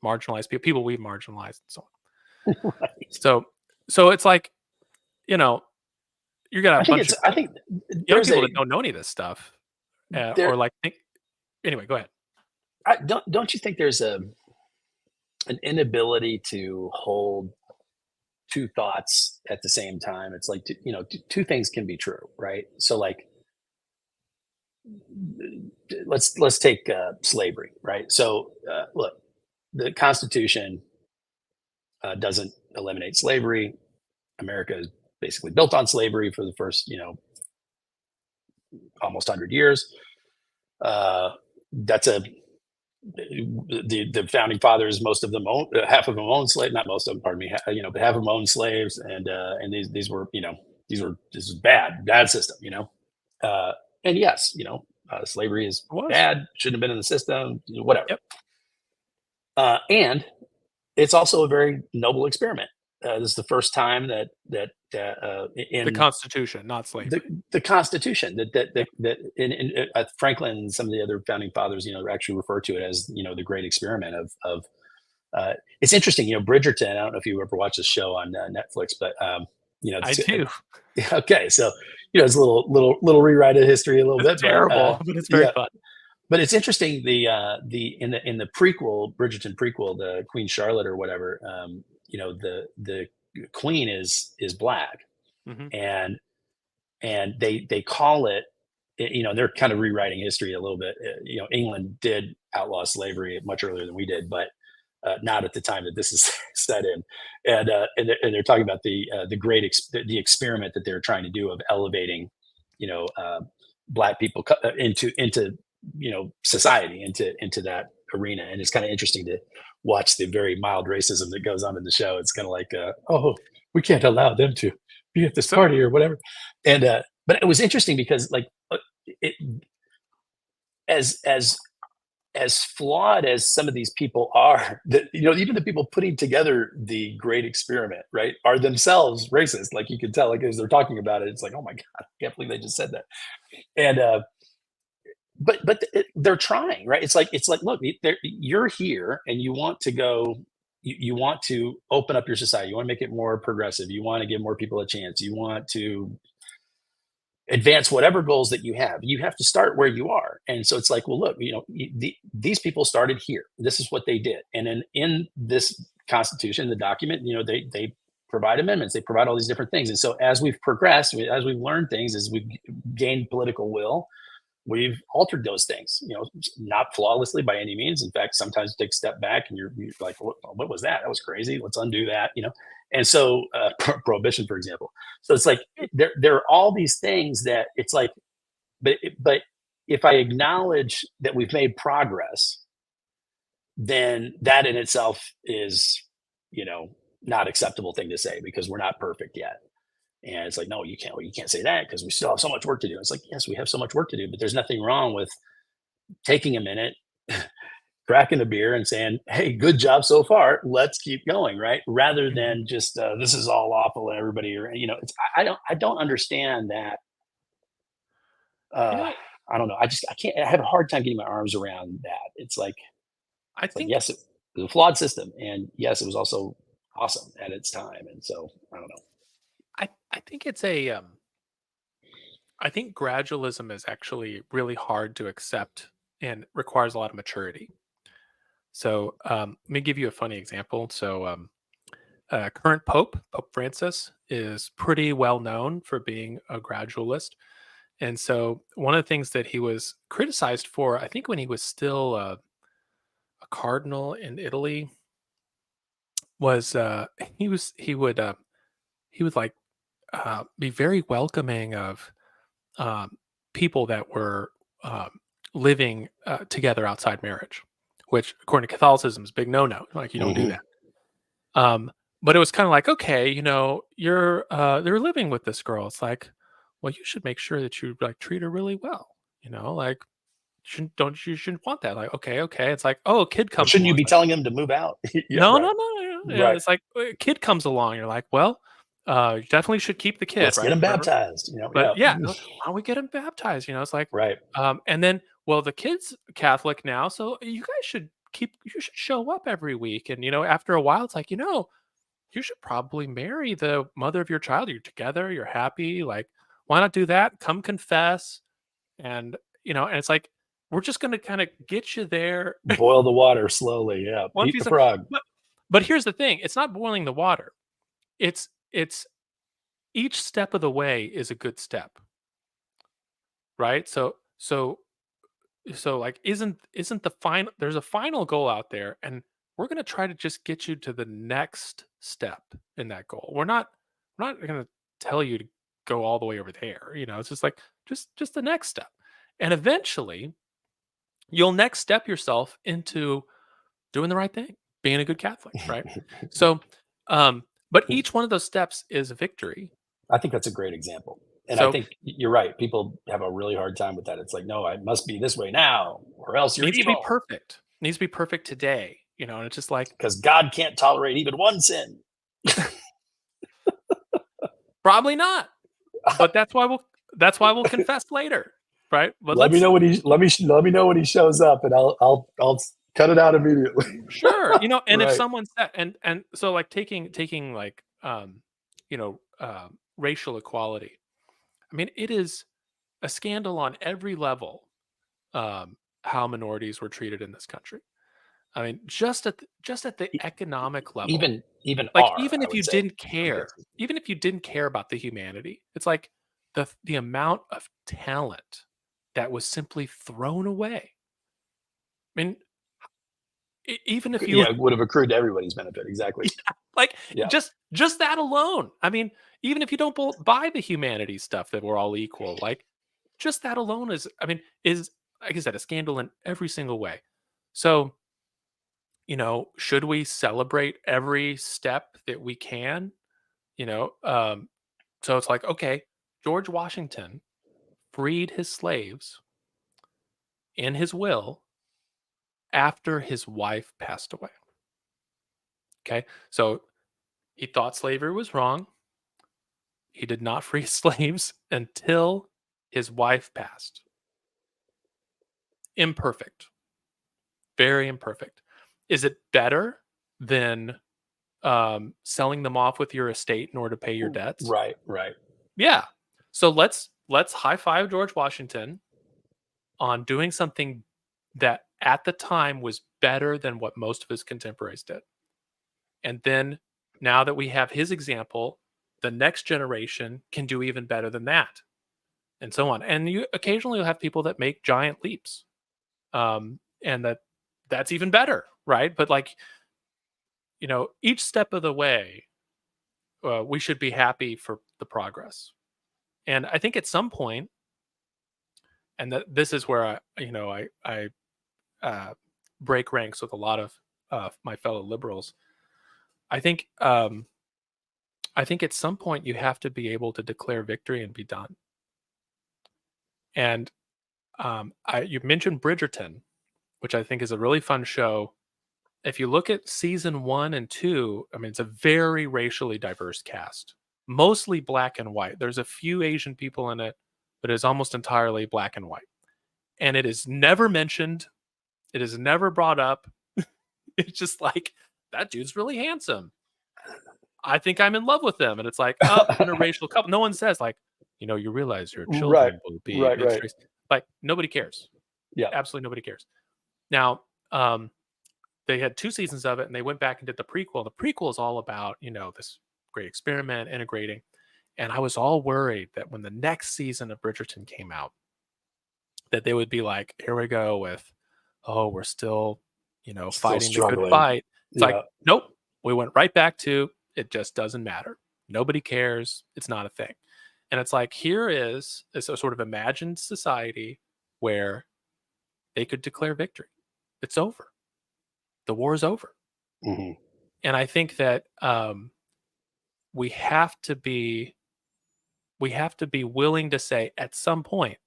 [SPEAKER 3] marginalized people we've marginalized and so on.
[SPEAKER 1] Right.
[SPEAKER 3] So it's like, you're gonna have a bunch of
[SPEAKER 1] I think
[SPEAKER 3] young
[SPEAKER 1] there's
[SPEAKER 3] people that don't know any of this stuff, or like think. Anyway, go ahead.
[SPEAKER 1] don't you think there's an inability to hold two thoughts at the same time? It's like, two things can be true, right? So like, let's take slavery, right? So look, the Constitution doesn't eliminate slavery. America is basically built on slavery for the first, almost 100 years. That's the founding fathers, most of them own, half of them own slaves, not most of them, pardon me, but half of them own slaves, and these were, this is bad system, and yes, slavery is
[SPEAKER 3] It was.
[SPEAKER 1] bad, shouldn't have been in the system, whatever.
[SPEAKER 3] Yep.
[SPEAKER 1] And it's also a very noble experiment. This is the first time that in
[SPEAKER 3] The Constitution, not slavery.
[SPEAKER 1] the Constitution that in Franklin and some of the other founding fathers, actually refer to it as, the great experiment of it's interesting, Bridgerton. I don't know if you ever watched this show on Netflix, but
[SPEAKER 3] I do.
[SPEAKER 1] okay, so it's a little rewrite of history a little bit,
[SPEAKER 3] Terrible, but it's very fun.
[SPEAKER 1] But it's interesting, the in the prequel, Bridgerton prequel, the Queen Charlotte or whatever, the queen is black, and they call it, they're kind of rewriting history a little bit. England did outlaw slavery much earlier than we did, but not at the time that this is set in. And they're talking about the the experiment that they're trying to do of elevating, black people into society, into that arena. And it's kind of interesting to watch the very mild racism that goes on in the show. It's kind of like, oh, we can't allow them to be at this party or whatever. And but it was interesting because, like, it, as flawed as some of these people are, that even the people putting together the great experiment, right, are themselves racist. Like, you can tell, like, as they're talking about it, it's like, oh my god, I can't believe they just said that. And but they're trying, right? It's like, look, you're here and you want to go, you want to open up your society, you want to make it more progressive, you want to give more people a chance, you want to advance whatever goals that you have to start where you are. And so it's like, well, look, these people started here, this is what they did. And in this Constitution, the document, they provide amendments, they provide all these different things. And so as we've progressed, as we've learned things, as we've gained political will, we've altered those things, not flawlessly by any means. In fact, sometimes you take a step back and you're like, what was that? That was crazy. Let's undo that, And so prohibition, for example. So it's like, there are all these things that it's like, but if I acknowledge that we've made progress, then that in itself is, not acceptable thing to say, because we're not perfect yet. And it's like, no, you can't say that, because we still have so much work to do. It's like, yes, we have so much work to do, but there's nothing wrong with taking a minute, cracking a beer and saying, hey, good job so far, let's keep going, right? Rather than just, this is all awful and everybody, I don't understand that. I don't know. I can't, I have a hard time getting my arms around that. It's like,
[SPEAKER 3] I think,
[SPEAKER 1] yes, it was a flawed system, and yes, it was also awesome at its time. And so, I don't know.
[SPEAKER 3] I think it's I think gradualism is actually really hard to accept and requires a lot of maturity. So let me give you a funny example. So current Pope Francis is pretty well known for being a gradualist. And so one of the things that he was criticized for, I think when he was still a cardinal in Italy, was he would like be very welcoming of people that were living together outside marriage, which according to Catholicism is a big no-no. Like, you don't do that. But it was kind of like, okay, you're they're living with this girl. It's like, well, you should make sure that you like treat her really well. Like, you shouldn't want that. Like, okay. It's like, oh, a kid comes
[SPEAKER 1] Shouldn't you
[SPEAKER 3] along.
[SPEAKER 1] be
[SPEAKER 3] Like,
[SPEAKER 1] telling him to move out? Yeah,
[SPEAKER 3] no,
[SPEAKER 1] right.
[SPEAKER 3] no, no, no. Yeah,
[SPEAKER 1] Right.
[SPEAKER 3] it's like a kid comes along. You're like, well, you definitely should keep the kid,
[SPEAKER 1] Let's get
[SPEAKER 3] right?
[SPEAKER 1] him
[SPEAKER 3] Whatever.
[SPEAKER 1] baptized.
[SPEAKER 3] But yeah,
[SPEAKER 1] Yeah.
[SPEAKER 3] why don't we get him baptized? It's like,
[SPEAKER 1] Right.
[SPEAKER 3] and then, well, the kid's Catholic now, so you guys you should show up every week. And after a while, it's like, you should probably marry the mother of your child. You're together, you're happy. Like, why not do that? Come confess, and and it's like we're just going to kind of get you there.
[SPEAKER 1] Boil the water slowly. Yeah.
[SPEAKER 3] One
[SPEAKER 1] Heat
[SPEAKER 3] piece
[SPEAKER 1] the
[SPEAKER 3] of,
[SPEAKER 1] frog.
[SPEAKER 3] but here's the thing: it's not boiling the water. It's each step of the way is a good step, right? So like isn't the final, there's a final goal out there, and we're going to try to just get you to the next step in that goal. We're not going to tell you to go all the way over there. It's just like just the next step. And eventually you'll next step yourself into doing the right thing, being a good Catholic, right? So but each one of those steps is a victory.
[SPEAKER 1] I think that's a great example. And I
[SPEAKER 3] So
[SPEAKER 1] think you're right. People have a really hard time with that. It's like, no, I must be this way now, or else you're
[SPEAKER 3] needs to be
[SPEAKER 1] evil.
[SPEAKER 3] perfect. Needs to be perfect today. And it's just like,
[SPEAKER 1] Because God can't tolerate even one sin.
[SPEAKER 3] probably not. But that's why we'll confess later, right? But
[SPEAKER 1] let me know when he shows up, and I'll cut it out immediately.
[SPEAKER 3] sure. And if
[SPEAKER 1] Right.
[SPEAKER 3] someone said, and so like taking like racial equality. I mean, it is a scandal on every level, how minorities were treated in this country. I mean, just at the economic level,
[SPEAKER 1] Even
[SPEAKER 3] like
[SPEAKER 1] are,
[SPEAKER 3] even
[SPEAKER 1] I
[SPEAKER 3] if
[SPEAKER 1] would
[SPEAKER 3] you
[SPEAKER 1] say,
[SPEAKER 3] didn't
[SPEAKER 1] in some
[SPEAKER 3] care,
[SPEAKER 1] cases.
[SPEAKER 3] even if you didn't care about the humanity, it's like the amount of talent that was simply thrown away. I mean, even if you
[SPEAKER 1] Yeah, it would have accrued to everybody's benefit. Exactly.
[SPEAKER 3] like
[SPEAKER 1] Yeah.
[SPEAKER 3] just that alone. I mean, even if you don't buy the humanities stuff that we're all equal, like just that alone is, I mean, is, like I said, a scandal in every single way. So, should we celebrate every step that we can? So it's like, okay, George Washington freed his slaves in his will after his wife passed away. Okay, so he thought slavery was wrong. He did not free slaves until his wife passed. Imperfect, very imperfect. Is it better than selling them off with your estate in order to pay your debts?
[SPEAKER 1] Right.
[SPEAKER 3] Yeah. So let's high five George Washington on doing something that at the time was better than what most of his contemporaries did. And then now that we have his example, the next generation can do even better than that, and so on. And you occasionally will have people that make giant leaps, and that's even better, right? But like, each step of the way, we should be happy for the progress. And I think at some point, and this is where I break ranks with a lot of my fellow liberals. I think at some point you have to be able to declare victory and be done. And you mentioned Bridgerton, which I think is a really fun show. If you look at season 1 and 2, I mean, it's a very racially diverse cast, mostly black and white. There's a few Asian people in it, but it's almost entirely black and white. And it is never mentioned. It is never brought up. It's just like, that dude's really handsome. I think I'm in love with them. And it's like, oh, interracial couple. No one says like, you realize your children will be
[SPEAKER 1] Right.
[SPEAKER 3] mixed race. Like, nobody cares.
[SPEAKER 1] Yeah.
[SPEAKER 3] Absolutely nobody cares. Now, they had 2 seasons of it, and they went back and did the prequel. The prequel is all about, this great experiment integrating. And I was all worried that when the next season of Bridgerton came out, that they would be like, here we go with, oh, we're still, fighting the good fight. It's like, nope, we went right back to, it just doesn't matter. Nobody cares. It's not a thing. And it's like, here is a sort of imagined society where they could declare victory. It's over. The war is over.
[SPEAKER 1] Mm-hmm.
[SPEAKER 3] And I think that we have to be willing to say at some point,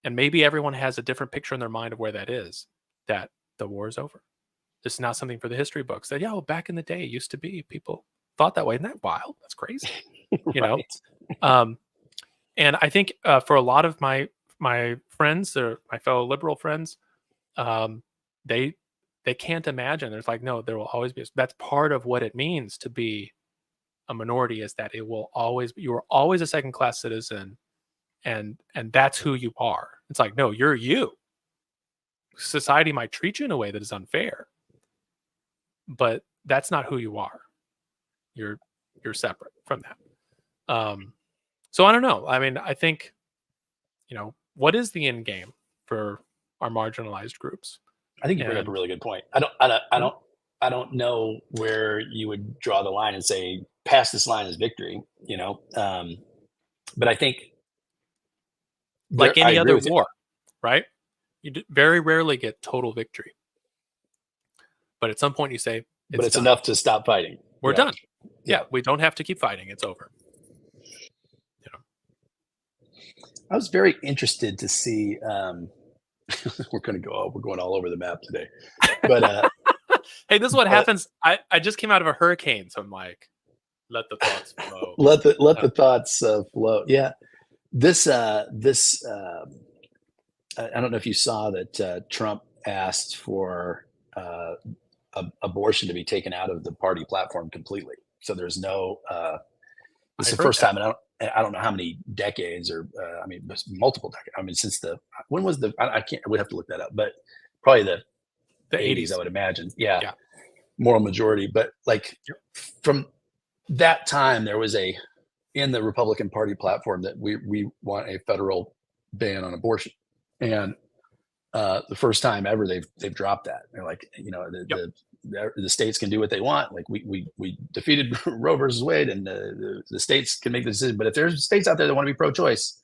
[SPEAKER 3] And maybe everyone has a different picture in their mind of where that is, that the war is over. This is not something for the history books that, yeah, well, back in the day, it used to be people thought that way. Isn't that wild? That's crazy. You know? And I think for a lot of my friends or my fellow liberal friends, they can't imagine. There's like, no, there will always be. That's part of what it means to be a minority, is that it will always, you are always a second class citizen, and that's who you are. It's like, no, you're you. Society might treat you in a way that is unfair, but that's not who you are. You're separate from that. So I don't know. I mean, I think, what is the end game for our marginalized groups?
[SPEAKER 1] I think you bring up a really good point. I don't know where you would draw the line and say past this line is victory. But I think,
[SPEAKER 3] like any other war, right? You very rarely get total victory, but at some point you say,
[SPEAKER 1] but it's enough to stop fighting.
[SPEAKER 3] We're done. Yeah, we don't have to keep fighting. It's over.
[SPEAKER 1] I was very interested to see. We're going all over the map today, but
[SPEAKER 3] hey, this is what happens. I just came out of a hurricane, so I'm like, let the thoughts flow.
[SPEAKER 1] let the thoughts flow. Yeah, this I don't know if you saw that Trump asked for abortion to be taken out of the party platform completely. So there's no. It's the first time, and I don't know how many decades, or multiple decades. I mean, since when was I can't. I would have to look that up, but probably the 80s, I would imagine. Yeah. Moral majority. But like from that time, there was in the Republican Party platform that we want a federal ban on abortion, and the first time ever they've dropped that. They're like, the states can do what they want. Like we defeated Roe versus Wade, and the states can make the decision. But if there's states out there that want to be pro-choice,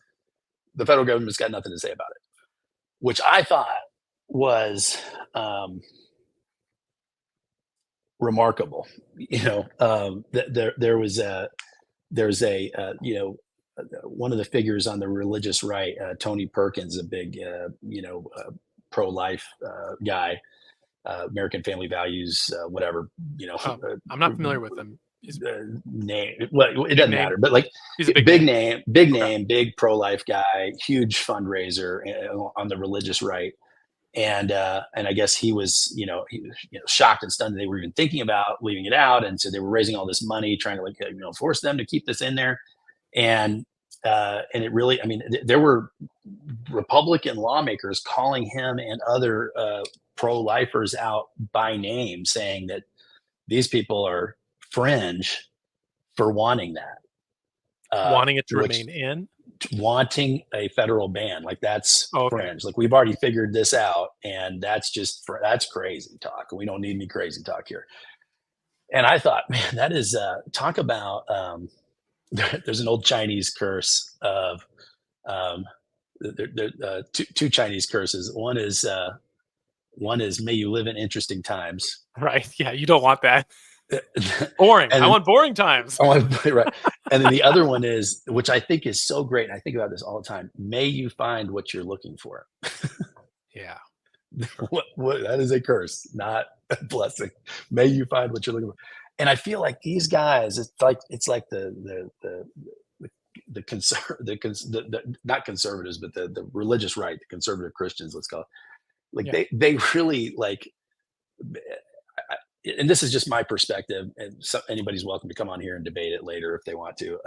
[SPEAKER 1] the federal government's got nothing to say about it, which I thought was remarkable. There's one of the figures on the religious right, Tony Perkins, a big pro-life guy. American Family Values, whatever,
[SPEAKER 3] I'm not familiar with him.
[SPEAKER 1] Name, well, it doesn't matter, but like he's a big name, big pro-life guy, huge fundraiser on the religious right, and I guess he was, shocked and stunned that they were even thinking about leaving it out, and so they were raising all this money trying to force them to keep this in there, and it really, there were Republican lawmakers calling him and other pro-lifers out by name, saying that these people are fringe for wanting that,
[SPEAKER 3] wanting it to remain in,
[SPEAKER 1] wanting a federal ban. Like that's fringe. Like we've already figured this out, and that's crazy talk. We don't need any crazy talk here. And I thought, man, that is talk about. There's an old Chinese curse of two Chinese curses. One is may you live in interesting times.
[SPEAKER 3] Right. Yeah, you don't want that. Boring. I want boring times.
[SPEAKER 1] Right. And then the other one is, which I think is so great, and I think about this all the time, may you find what you're looking for.
[SPEAKER 3] Yeah.
[SPEAKER 1] What that is a curse, not a blessing. May you find what you're looking for. And I feel like these guys, it's like the not conservatives, but the religious right, the conservative Christians, let's call it. Like they really like, and this is just my perspective, and anybody's welcome to come on here and debate it later if they want to.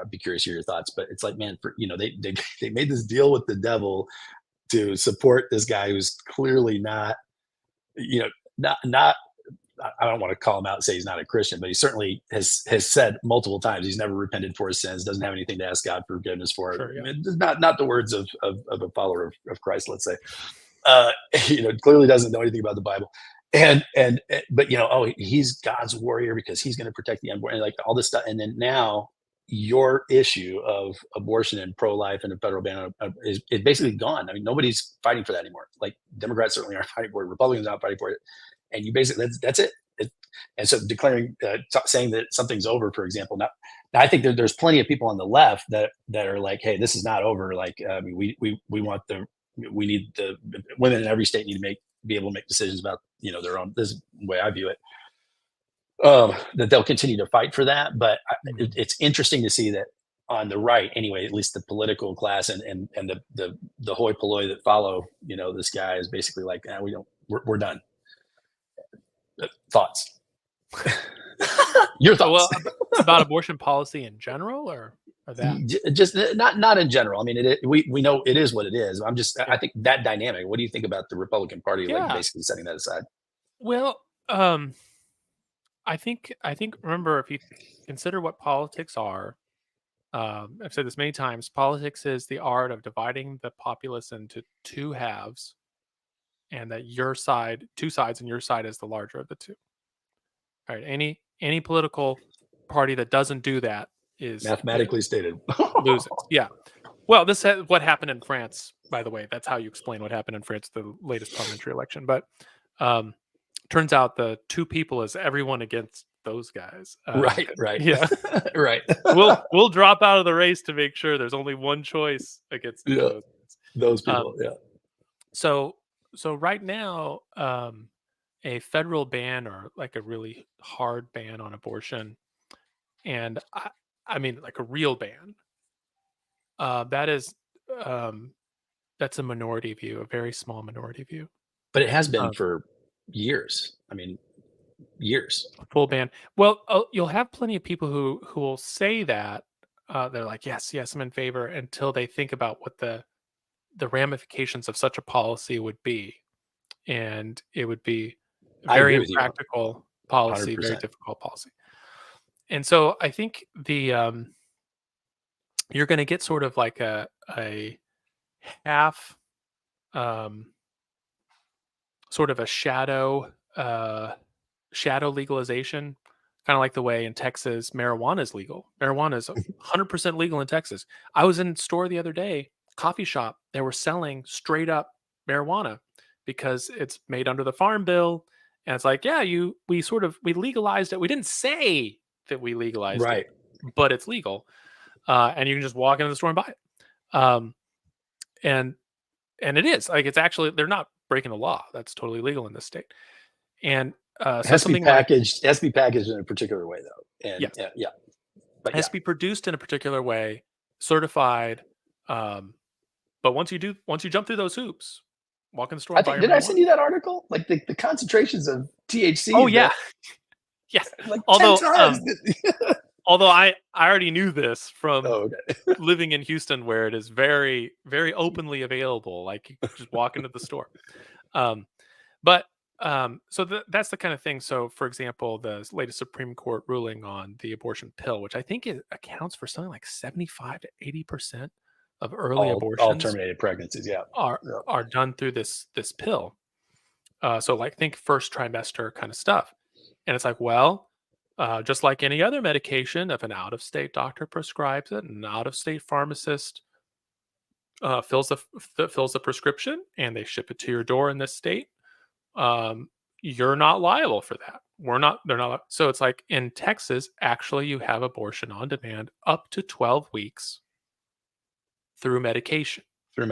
[SPEAKER 1] I'd be curious to hear your thoughts, but it's like, man, they made this deal with the devil to support this guy who's clearly not, not. I don't want to call him out and say he's not a Christian, but he certainly has said multiple times he's never repented for his sins, doesn't have anything to ask God for forgiveness for. Sure, yeah. Not the words of a follower of Christ, let's say. Clearly doesn't know anything about the Bible, but he's God's warrior because he's going to protect the unborn, and like all this stuff. And then now your issue of abortion and pro-life and a federal ban is basically gone. I mean, nobody's fighting for that anymore. Like Democrats certainly aren't fighting for it. Republicans aren't fighting for it. And you basically, that's it. And so declaring, saying that something's over, for example. Now I think there's plenty of people on the left that are like, hey, this is not over. Like, we want the we need the women in every state need to be able to make decisions about, their own. This is the way I view it. That they'll continue to fight for that, but it's interesting to see that on the right, anyway, at least the political class and the hoi polloi that follow, this guy is basically like, we're done. Thoughts? Your thoughts?
[SPEAKER 3] Well, about abortion policy in general, or that?
[SPEAKER 1] Just not in general. I mean, we know it is what it is. I think that dynamic. What do you think about the Republican Party, like basically setting that aside?
[SPEAKER 3] Well, I think remember, if you consider what politics are, I've said this many times. Politics is the art of dividing the populace into two halves, and that two sides, and your side is the larger of the two. All right. Any political party that doesn't do that is
[SPEAKER 1] mathematically stated
[SPEAKER 3] loses. Yeah. Well, this is what happened in France, by the way. That's how you explain what happened in France, the latest parliamentary election. But turns out the two people is everyone against those guys.
[SPEAKER 1] Right.
[SPEAKER 3] Yeah.
[SPEAKER 1] Right.
[SPEAKER 3] We'll drop out of the race to make sure there's only one choice against
[SPEAKER 1] those people. Yeah.
[SPEAKER 3] So right now, a federal ban, or like a really hard ban on abortion, and I mean like a real ban, that's a minority view, a very small minority view.
[SPEAKER 1] But it has been for years. I mean, years.
[SPEAKER 3] Full ban. Well, you'll have plenty of people who will say that they're like, yes, I'm in favor, until they think about what the ramifications of such a policy would be, and it would be very impractical policy, 100%. Very difficult policy. And so I think you're going to get sort of like a half, sort of a shadow legalization, kind of like the way in Texas marijuana is legal. Marijuana is 100% legal in Texas. I was in a store the other day, coffee shop, they were selling straight up marijuana because it's made under the Farm Bill. And it's like, yeah, we legalized it. We didn't say that we legalized it, but it's legal. And you can just walk into the store and buy it. And it is like, it's actually, they're not breaking the law. That's totally legal in this state. And
[SPEAKER 1] it has to be packaged. It has to be packaged in a particular way, though. And yeah.
[SPEAKER 3] But it has to be produced in a particular way, certified. But once you jump through those hoops, walk in the store.
[SPEAKER 1] Did I send you that article? Like the concentrations of THC.
[SPEAKER 3] Oh yeah, yes. Like although I already knew this from living in Houston, where it is very, very openly available. Like you just walk into the store. So that's the kind of thing. So, for example, the latest Supreme Court ruling on the abortion pill, which I think accounts for something like 75 to 80% of early abortions,
[SPEAKER 1] all terminated pregnancies,
[SPEAKER 3] are done through this pill. So, like, think first trimester kind of stuff, and it's like, well, just like any other medication, if an out-of-state doctor prescribes it, an out-of-state pharmacist fills the prescription, and they ship it to your door in this state, you're not liable for that. They're not. So it's like in Texas, actually, you have abortion on demand up to 12 weeks through medication. So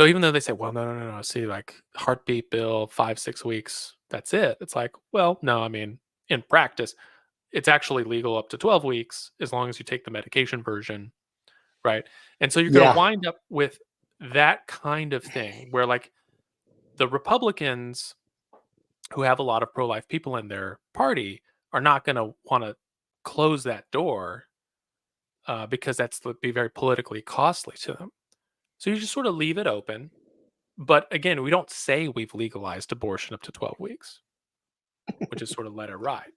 [SPEAKER 3] even though they say, well, no, see, like heartbeat bill, 5-6 weeks, that's it. It's like, well, no, I mean, in practice, it's actually legal up to 12 weeks as long as you take the medication version, right? And so you're going to wind up with that kind of thing where, like, the Republicans, who have a lot of pro-life people in their party, are not going to want to close that door because that's be very politically costly to them. So you just sort of leave it open. But again, we don't say we've legalized abortion up to 12 weeks. We just sort of let it ride.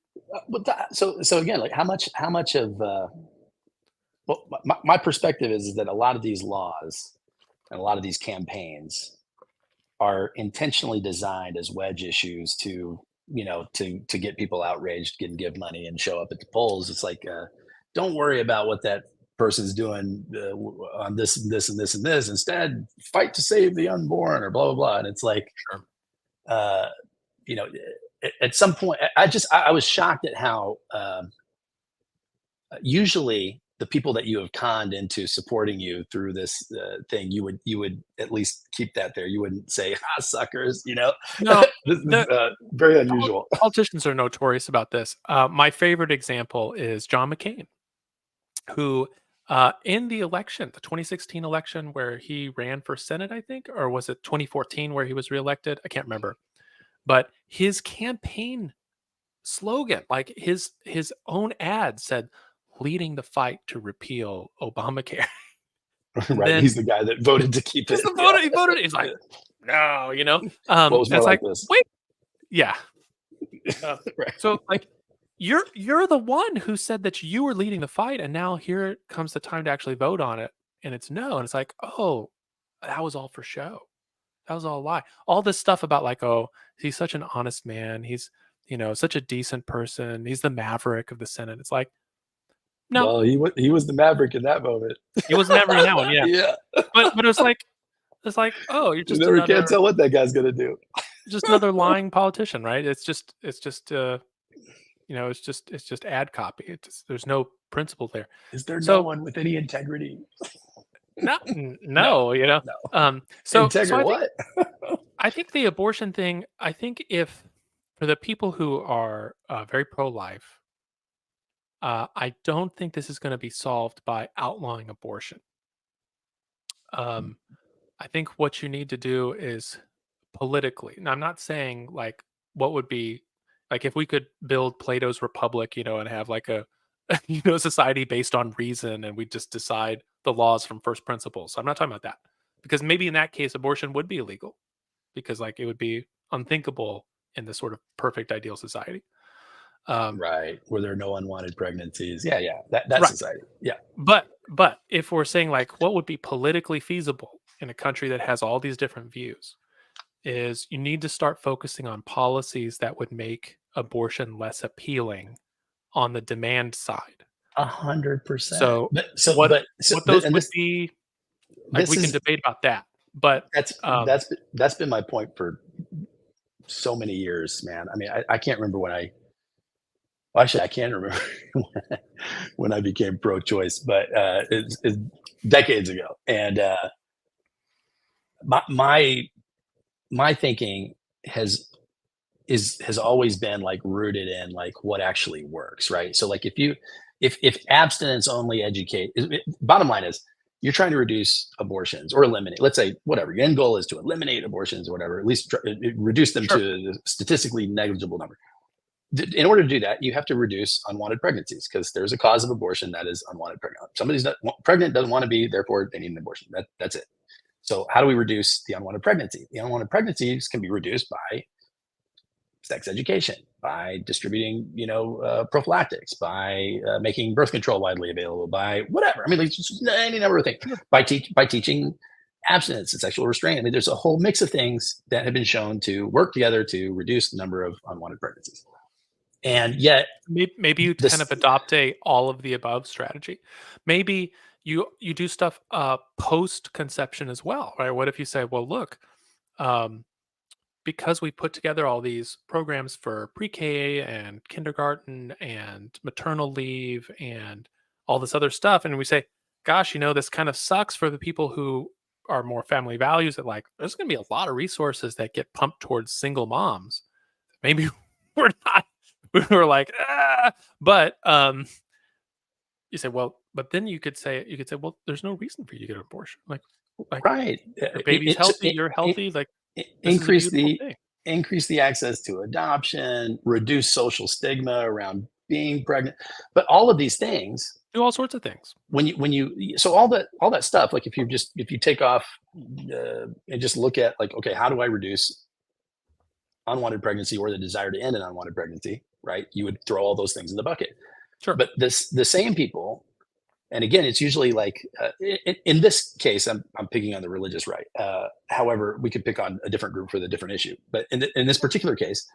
[SPEAKER 1] So again, like how much of my perspective is that a lot of these laws and a lot of these campaigns are intentionally designed as wedge issues to get people outraged and give money and show up at the polls. It's like, don't worry about what that person's doing on this and this and this and this. Instead, fight to save the unborn, or blah blah blah. And it's like, at some point, I was shocked at how usually the people that you have conned into supporting you through this thing, you would at least keep that there. You wouldn't say, "Ah, suckers," you know.
[SPEAKER 3] No,
[SPEAKER 1] This is
[SPEAKER 3] the
[SPEAKER 1] very unusual.
[SPEAKER 3] politicians are notorious about this. My favorite example is John McCain, who in the election, the 2016 election where he ran for Senate, I think, or was it 2014 where he was reelected? I can't remember. But his campaign slogan, like his own ad said, leading the fight to repeal Obamacare. And
[SPEAKER 1] Right,
[SPEAKER 3] then
[SPEAKER 1] he's the guy that voted to keep it.
[SPEAKER 3] he voted. He's like, no,
[SPEAKER 1] What was more
[SPEAKER 3] it's
[SPEAKER 1] like
[SPEAKER 3] like,
[SPEAKER 1] this?
[SPEAKER 3] wait, yeah.
[SPEAKER 1] Right.
[SPEAKER 3] So like, you're the one who said that you were leading the fight, and now here comes the time to actually vote on it, and it's no, and it's like, oh, that was all for show. That was all a lie. All this stuff about like, oh, he's such an honest man. He's, such a decent person. He's the maverick of the Senate. It's like, no,
[SPEAKER 1] Well, he was the maverick in that moment.
[SPEAKER 3] he was never in that one. Yeah.
[SPEAKER 1] Yeah.
[SPEAKER 3] But it's like, oh, you're
[SPEAKER 1] You
[SPEAKER 3] just
[SPEAKER 1] never
[SPEAKER 3] another,
[SPEAKER 1] can't tell what that guy's gonna do.
[SPEAKER 3] just another lying politician, right? It's just it's just ad copy. There's no principle there.
[SPEAKER 1] Is there no
[SPEAKER 3] So
[SPEAKER 1] one with any integrity?
[SPEAKER 3] no,
[SPEAKER 1] No.
[SPEAKER 3] So
[SPEAKER 1] Integrity what?
[SPEAKER 3] I think the abortion thing, I think if for the people who are very pro-life, I don't think this is going to be solved by outlawing abortion. I think what you need to do is politically. Now, I'm not saying like what would be like if we could build Plato's Republic, and have like a society based on reason, and we just decide the laws from first principles. So I'm not talking about that, because maybe in that case abortion would be illegal, because like it would be unthinkable in this sort of perfect ideal society.
[SPEAKER 1] Right. Where there are no unwanted pregnancies. Yeah, that
[SPEAKER 3] Right.
[SPEAKER 1] society. Yeah.
[SPEAKER 3] But if we're saying like what would be politically feasible in a country that has all these different views, is you need to start focusing on policies that would make abortion less appealing on the demand side.
[SPEAKER 1] 100%.
[SPEAKER 3] So
[SPEAKER 1] what
[SPEAKER 3] those would be, like we can debate about that. But
[SPEAKER 1] that's been my point for so many years, man. I mean, I can't remember when actually I can remember when I became pro-choice, but it's decades ago. And my thinking has always been like rooted in like what actually works, right? So like if abstinence only bottom line is you're trying to reduce abortions or eliminate, let's say whatever your end goal is, to eliminate abortions or whatever, at least reduce them to a statistically negligible number. In order to do that, you have to reduce unwanted pregnancies, because there's a cause of abortion that is unwanted pregnancy. Somebody's not pregnant, doesn't want to be, therefore they need an abortion. That's it. So how do we reduce the unwanted pregnancy? The unwanted pregnancies can be reduced by sex education, by distributing, prophylactics, by making birth control widely available, by whatever. I mean, like just any number of things. By teaching abstinence and sexual restraint. I mean, there's a whole mix of things that have been shown to work together to reduce the number of unwanted pregnancies. And yet,
[SPEAKER 3] maybe you kind of adopt a all of the above strategy. Maybe you do stuff post conception as well, right? What if you say, well, look, because we put together all these programs for pre-K and kindergarten and maternal leave and all this other stuff, and we say, gosh, this kind of sucks for the people who are more family values, that like there's going to be a lot of resources that get pumped towards single moms. Maybe we're not. We were like, but you say, well, but then you could say, well, there's no reason for you to get an abortion. Like
[SPEAKER 1] right,
[SPEAKER 3] your baby's healthy, you're healthy. Like
[SPEAKER 1] increase the access to adoption, reduce social stigma around being pregnant, but all of these things,
[SPEAKER 3] do all sorts of things.
[SPEAKER 1] So all that stuff, like if you take off and just look at like, okay, how do I reduce unwanted pregnancy or the desire to end an unwanted pregnancy, right? You would throw all those things in the bucket.
[SPEAKER 3] Sure.
[SPEAKER 1] But the same people, and again, it's usually like in this case, I'm picking on the religious right. However, we could pick on a different group for the different issue. But in this particular case,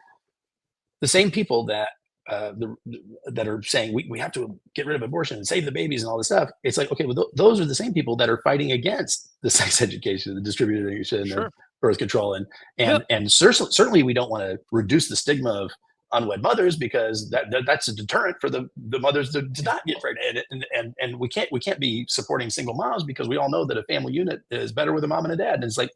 [SPEAKER 1] the same people that that are saying we have to get rid of abortion and save the babies and all this stuff, it's like, okay, well, those are the same people that are fighting against the sex education, the distribution,
[SPEAKER 3] sure,
[SPEAKER 1] birth control, and certainly we don't want to reduce the stigma of unwed mothers, because that's a deterrent for the mothers to not get pregnant. And we can't be supporting single moms, because we all know that a family unit is better with a mom and a dad. And it's like,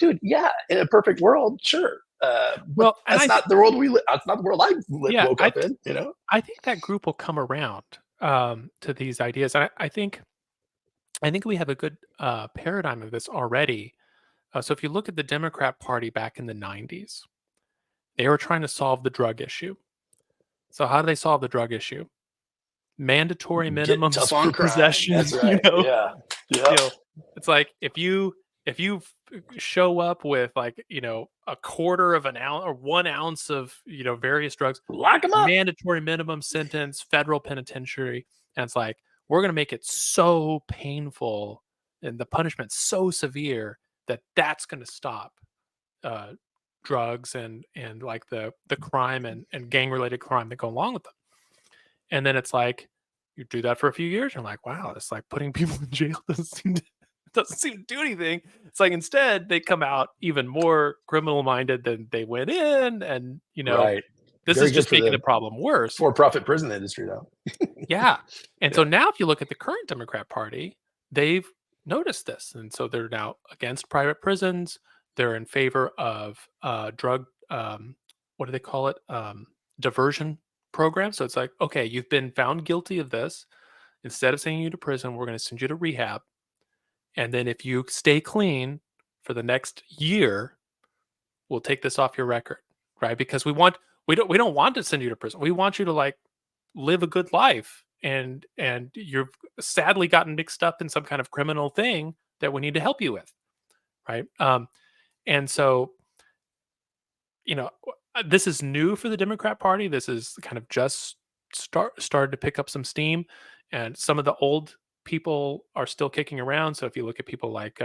[SPEAKER 1] dude, yeah, in a perfect world, sure. But
[SPEAKER 3] Well, and
[SPEAKER 1] that's not the world we live. That's not the world
[SPEAKER 3] yeah,
[SPEAKER 1] woke up in. You know.
[SPEAKER 3] I think that group will come around to these ideas. I think we have a good paradigm of this already. So if you look at the Democrat Party back in the 90s, they were trying to solve the drug issue. So how do they solve the drug issue? Mandatory
[SPEAKER 1] Get
[SPEAKER 3] minimums
[SPEAKER 1] tough
[SPEAKER 3] for
[SPEAKER 1] on crime.
[SPEAKER 3] possession.
[SPEAKER 1] That's right. Yeah. Yeah.
[SPEAKER 3] It's like if you show up with like a quarter of an ounce or 1 ounce of various drugs,
[SPEAKER 1] Lock them up.
[SPEAKER 3] mandatory minimum sentence, federal penitentiary, and it's like we're going to make it so painful and the punishment so severe that that's going to stop drugs and like the crime and gang related crime that go along with them. And then it's like you do that for a few years, and you're like, wow, it's like putting people in jail doesn't seem to do anything. It's like instead they come out even more criminal minded than they went in, and
[SPEAKER 1] Right.
[SPEAKER 3] this
[SPEAKER 1] Very
[SPEAKER 3] is
[SPEAKER 1] good
[SPEAKER 3] just
[SPEAKER 1] for
[SPEAKER 3] making
[SPEAKER 1] the
[SPEAKER 3] the problem worse.
[SPEAKER 1] for-profit prison industry, though.
[SPEAKER 3] Yeah. And so now if you look at the current Democrat Party, they've noticed this. And so they're now against private prisons. They're in favor of drug, what do they call it? Diversion program. So it's like, okay, you've been found guilty of this. Instead of sending you to prison, we're going to send you to rehab. And then if you stay clean for the next year, we'll take this off your record, right? Because we don't want to send you to prison. We want you to like live a good life, and you've sadly gotten mixed up in some kind of criminal thing that we need to help you with, right? And so this is new for the Democrat Party. This is kind of just started to pick up some steam, and some of the old people are still kicking around. So if you look at people like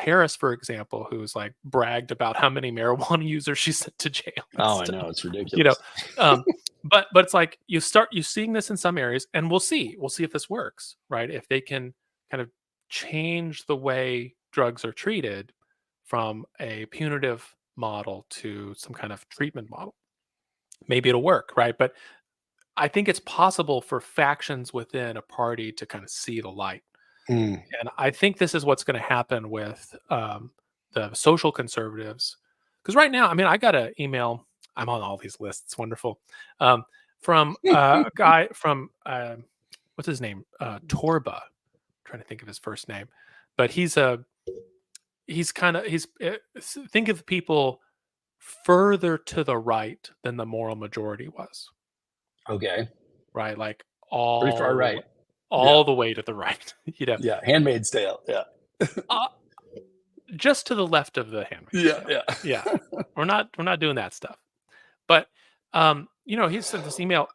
[SPEAKER 3] Harris, for example, who's like bragged about how many marijuana users she sent to jail.
[SPEAKER 1] Oh, I know, it's ridiculous.
[SPEAKER 3] But it's like you seeing this in some areas, and we'll see if this works, right? If they can kind of change the way drugs are treated from a punitive model to some kind of treatment model, maybe it'll work, right? But I think it's possible for factions within a party to kind of see the light. And I think this is what's going to happen with the social conservatives. Because right now, I mean, I got an email. I'm on all these lists. It's wonderful. From a guy from, what's his name? Torba. I'm trying to think of his first name. But think of people further to the right than the moral majority was.
[SPEAKER 1] Okay.
[SPEAKER 3] Right, like
[SPEAKER 1] pretty far right,
[SPEAKER 3] all the way to the right.
[SPEAKER 1] Yeah, Handmaid's Tale. Yeah.
[SPEAKER 3] Just to the left of the Handmaid's Tale. Yeah. We're not doing that stuff. But he sent this email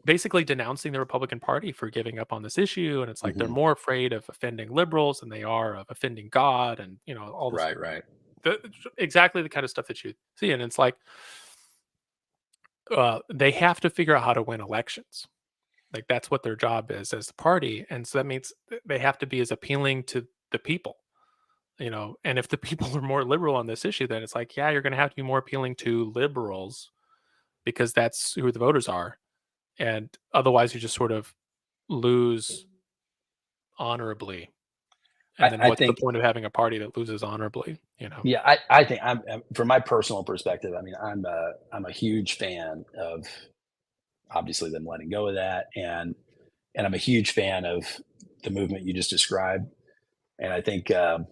[SPEAKER 3] basically denouncing the Republican Party for giving up on this issue, and it's like they're more afraid of offending liberals than they are of offending God, and all this.
[SPEAKER 1] Right.
[SPEAKER 3] Exactly the kind of stuff that you see, and it's like. They have to figure out how to win elections. Like that's what their job is as the party. And so that means they have to be as appealing to the people, and if the people are more liberal on this issue, then it's like, yeah, you're going to have to be more appealing to liberals because that's who the voters are. And otherwise you just sort of lose honorably. And then what's the point of having a party that loses honorably?
[SPEAKER 1] Yeah, I think I'm from my personal perspective. I mean, I'm a huge fan of obviously them letting go of that, and I'm a huge fan of the movement you just described. And I think in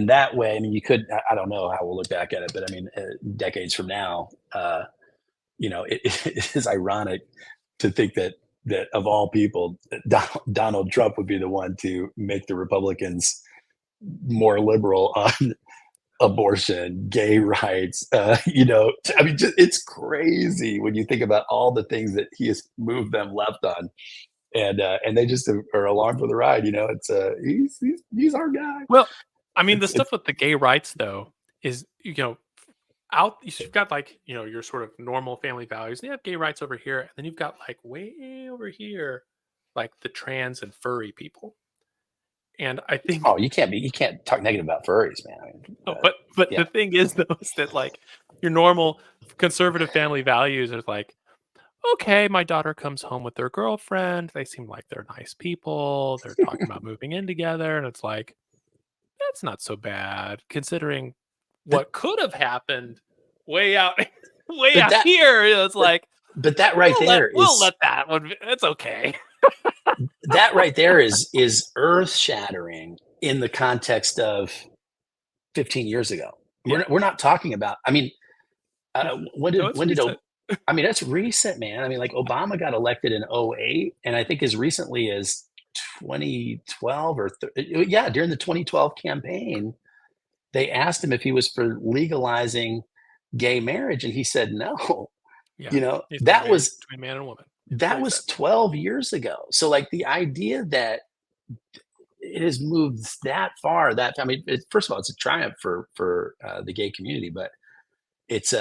[SPEAKER 1] that way, I mean, you could, I don't know how we'll look back at it, but I mean, decades from now, it is ironic to think that of all people, Donald Trump would be the one to make the Republicans more liberal on abortion, gay rights. I mean, it's crazy when you think about all the things that he has moved them left on, and they just are along for the ride. It's he's our guy.
[SPEAKER 3] Well, I mean, the stuff with the gay rights though is you've got like your sort of normal family values, and you have gay rights over here, and then you've got like way over here like the trans and furry people, And I think,
[SPEAKER 1] Oh, you can't talk negative about furries, man. I mean,
[SPEAKER 3] but
[SPEAKER 1] yeah.
[SPEAKER 3] the thing is though, is that like your normal conservative family values are like, okay, my daughter comes home with their girlfriend. They seem like they're nice people. They're talking about moving in together. And it's like, that's not so bad considering
[SPEAKER 1] But
[SPEAKER 3] what could have happened way out, way
[SPEAKER 1] but
[SPEAKER 3] out
[SPEAKER 1] that
[SPEAKER 3] here. It's
[SPEAKER 1] but,
[SPEAKER 3] like,
[SPEAKER 1] but that right there
[SPEAKER 3] we'll
[SPEAKER 1] is
[SPEAKER 3] let that one, it's okay.
[SPEAKER 1] that right there is earth shattering in the context of 15 years ago.
[SPEAKER 3] Yeah.
[SPEAKER 1] We're not talking about, I mean,
[SPEAKER 3] Yeah.
[SPEAKER 1] when
[SPEAKER 3] No,
[SPEAKER 1] did
[SPEAKER 3] it's recent.
[SPEAKER 1] I mean, that's recent, man. I mean, like Obama got elected in '08, and I think as recently as 2012 or yeah, during the 2012 campaign, they asked him if he was for legalizing gay marriage, and he said no.
[SPEAKER 3] Yeah.
[SPEAKER 1] You know,
[SPEAKER 3] He's for marriage between man and woman. That's what
[SPEAKER 1] that
[SPEAKER 3] he
[SPEAKER 1] was
[SPEAKER 3] said.
[SPEAKER 1] 12 years ago. So like the idea that it has moved that far, that I mean, first of all, it's a triumph for the gay community, but it's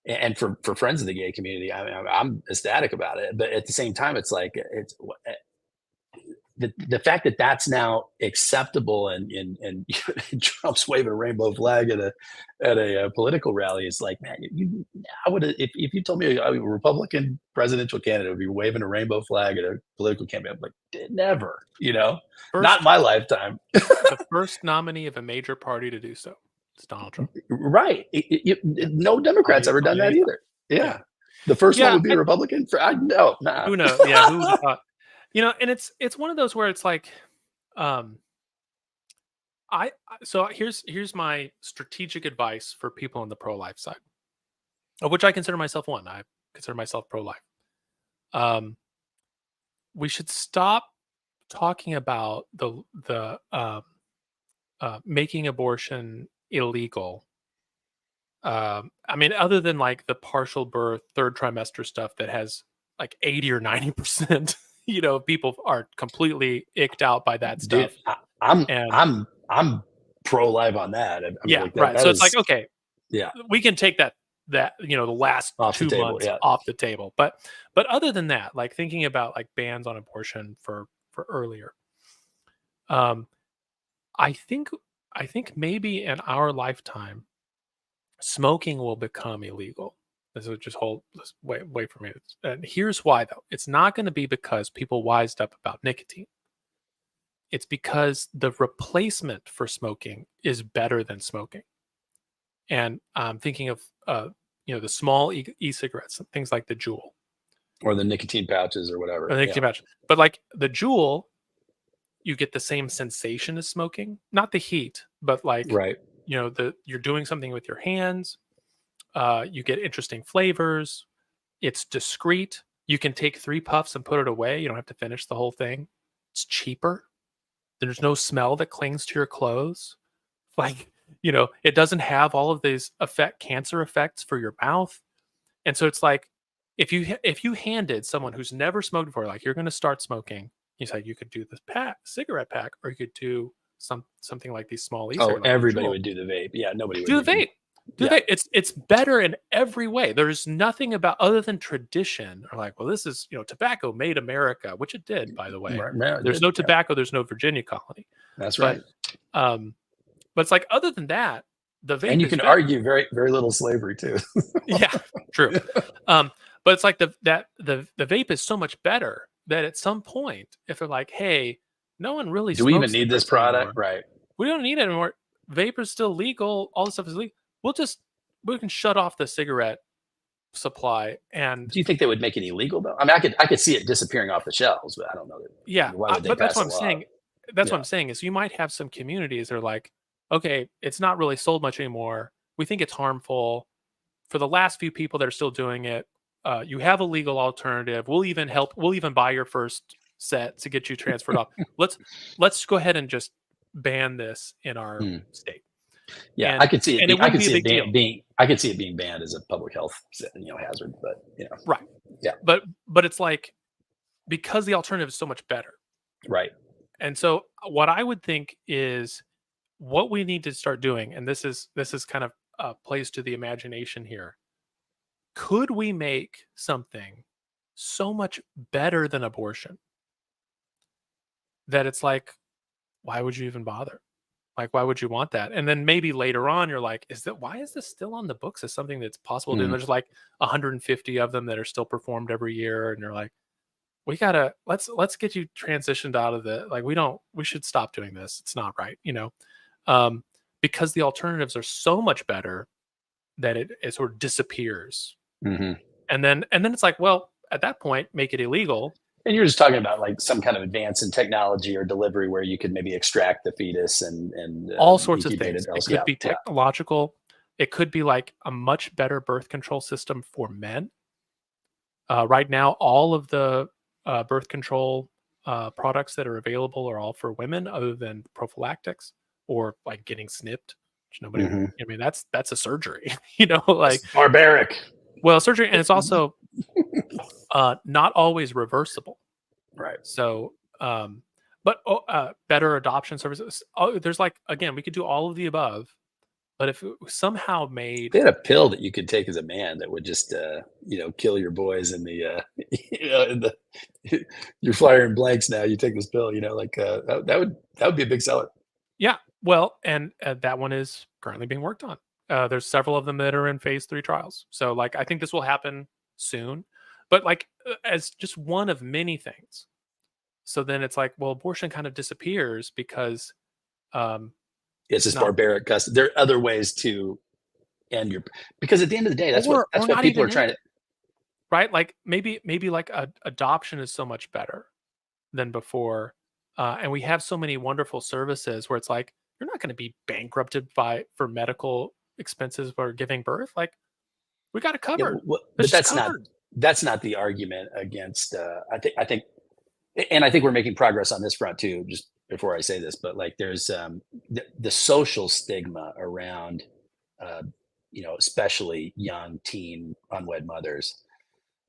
[SPEAKER 1] and for friends of the gay community, I mean, I'm ecstatic about it. But at the same time, it's like the fact that that's now acceptable, and Trump's waving a rainbow flag at a political rally is like, man, I would have, if you told me a Republican presidential candidate would be waving a rainbow flag at a political campaign, I'm like, never, not in
[SPEAKER 3] First,
[SPEAKER 1] my lifetime.
[SPEAKER 3] the first nominee of a major party to do so. It's Donald Trump.
[SPEAKER 1] Right.
[SPEAKER 3] Yeah.
[SPEAKER 1] No Democrats ever done that either. Yeah. The first one would be a Republican. No, nah.
[SPEAKER 3] Who knows? Yeah, who would have thought? And it's one of those where it's like, so here's my strategic advice for people on the pro-life side, of which I consider myself one. I consider myself pro-life. We should stop talking about the making abortion illegal. I mean, other than like the partial birth, third trimester stuff that has like 80 or 90%, people are completely icked out by that stuff.
[SPEAKER 1] Dude, I'm pro-life on that. I mean,
[SPEAKER 3] yeah,
[SPEAKER 1] like
[SPEAKER 3] right. So it's like, okay,
[SPEAKER 1] yeah,
[SPEAKER 3] we can take that the last
[SPEAKER 1] off the
[SPEAKER 3] 2
[SPEAKER 1] table,
[SPEAKER 3] months
[SPEAKER 1] yeah.
[SPEAKER 3] off the table. But other than that, like thinking about like bans on abortion for earlier, I think maybe in our lifetime, smoking will become illegal. So just wait for me. And here's why though. It's not going to be because people wised up about nicotine. It's because the replacement for smoking is better than smoking. And I'm thinking of the small e-cigarettes, things like the Juul
[SPEAKER 1] or the nicotine pouches or whatever.
[SPEAKER 3] Or the nicotine pouch. But like the Juul, you get the same sensation as smoking, not the heat, but like
[SPEAKER 1] right.
[SPEAKER 3] You're doing something with your hands. You get interesting flavors. It's discreet. You can take 3 puffs and put it away. You don't have to finish the whole thing. It's cheaper. There's no smell that clings to your clothes. Like, it doesn't have all of these cancer effects for your mouth. And so it's like, if you handed someone who's never smoked before, like you're going to start smoking, you could do this cigarette pack, or you could do something like these small e-cigarettes.
[SPEAKER 1] Oh, everybody would do the vape. Yeah, nobody would
[SPEAKER 3] do the vape. Do the vape. It's better in every way. There's nothing about other than tradition, or like, well, this is tobacco made America, which it did, by the way.
[SPEAKER 1] Right,
[SPEAKER 3] there's no tobacco. There's no Virginia colony.
[SPEAKER 1] That's right.
[SPEAKER 3] But it's like, other than that, the vape.
[SPEAKER 1] And you can argue very, very little slavery too.
[SPEAKER 3] Yeah, true. But it's like the vape is so much better that at some point, if they're like, hey, no one really
[SPEAKER 1] do we even need this product?
[SPEAKER 3] Anymore.
[SPEAKER 1] Right.
[SPEAKER 3] We don't need it anymore. Vape is still legal. All this stuff is legal. We can shut off the cigarette supply. And
[SPEAKER 1] do you think they would make it illegal though? I mean, I could see it disappearing off the shelves, but I don't know.
[SPEAKER 3] But that's what I'm saying. That's what I'm saying is you might have some communities that are like, okay, it's not really sold much anymore. We think it's harmful. For the last few people that are still doing it, you have a legal alternative. We'll even help. We'll even buy your first set to get you transferred off. Let's go ahead and just ban this in our state.
[SPEAKER 1] Yeah,
[SPEAKER 3] and,
[SPEAKER 1] I could see it.
[SPEAKER 3] I could see
[SPEAKER 1] it being banned as a public health hazard. But
[SPEAKER 3] right.
[SPEAKER 1] Yeah.
[SPEAKER 3] But it's like, because the alternative is so much better.
[SPEAKER 1] Right.
[SPEAKER 3] And so what I would think is what we need to start doing, and this is kind of plays to the imagination here. Could we make something so much better than abortion that it's like, why would you even bother? Like, why would you want that? And then maybe later on, you're like, why is this still on the books as something that's possible to do? And there's like 150 of them that are still performed every year. And you're like, let's get you transitioned out of the, like, we should stop doing this. It's not right, because the alternatives are so much better that it sort of disappears.
[SPEAKER 1] Mm-hmm.
[SPEAKER 3] And then it's like, well, at that point, make it illegal.
[SPEAKER 1] And you're just talking about like some kind of advance in technology or delivery where you could maybe extract the fetus and
[SPEAKER 3] all sorts of things. It could be technological. It could be like a much better birth control system for men. Right now, all of the birth control products that are available are all for women, other than prophylactics or like getting snipped. Which nobody.
[SPEAKER 1] Mm-hmm.
[SPEAKER 3] I mean, that's a surgery. Like
[SPEAKER 1] it's barbaric.
[SPEAKER 3] Well, surgery, and it's also not always reversible.
[SPEAKER 1] Right.
[SPEAKER 3] So, but better adoption services. There's like, again, we could do all of the above, but if it was somehow made,
[SPEAKER 1] they had a pill that you could take as a man that would just, kill your boys in the, you're firing blanks now. You take this pill, that would be a big seller.
[SPEAKER 3] Yeah. Well, and that one is currently being worked on. There's several of them that are in phase 3 trials. So like, I think this will happen soon, but like as just one of many things. So then it's like, well, abortion kind of disappears because
[SPEAKER 1] it's just barbaric custom. There are other ways to end because at the end of the day, that's what people are trying to.
[SPEAKER 3] Right. Like maybe like adoption is so much better than before. And we have so many wonderful services where it's like, you're not going to be bankrupted for medical expenses for giving birth. Like, we got it covered.
[SPEAKER 1] Yeah, but that's not the argument against. I think we're making progress on this front too. Just before I say this, but like, there's the social stigma around, especially young teen unwed mothers.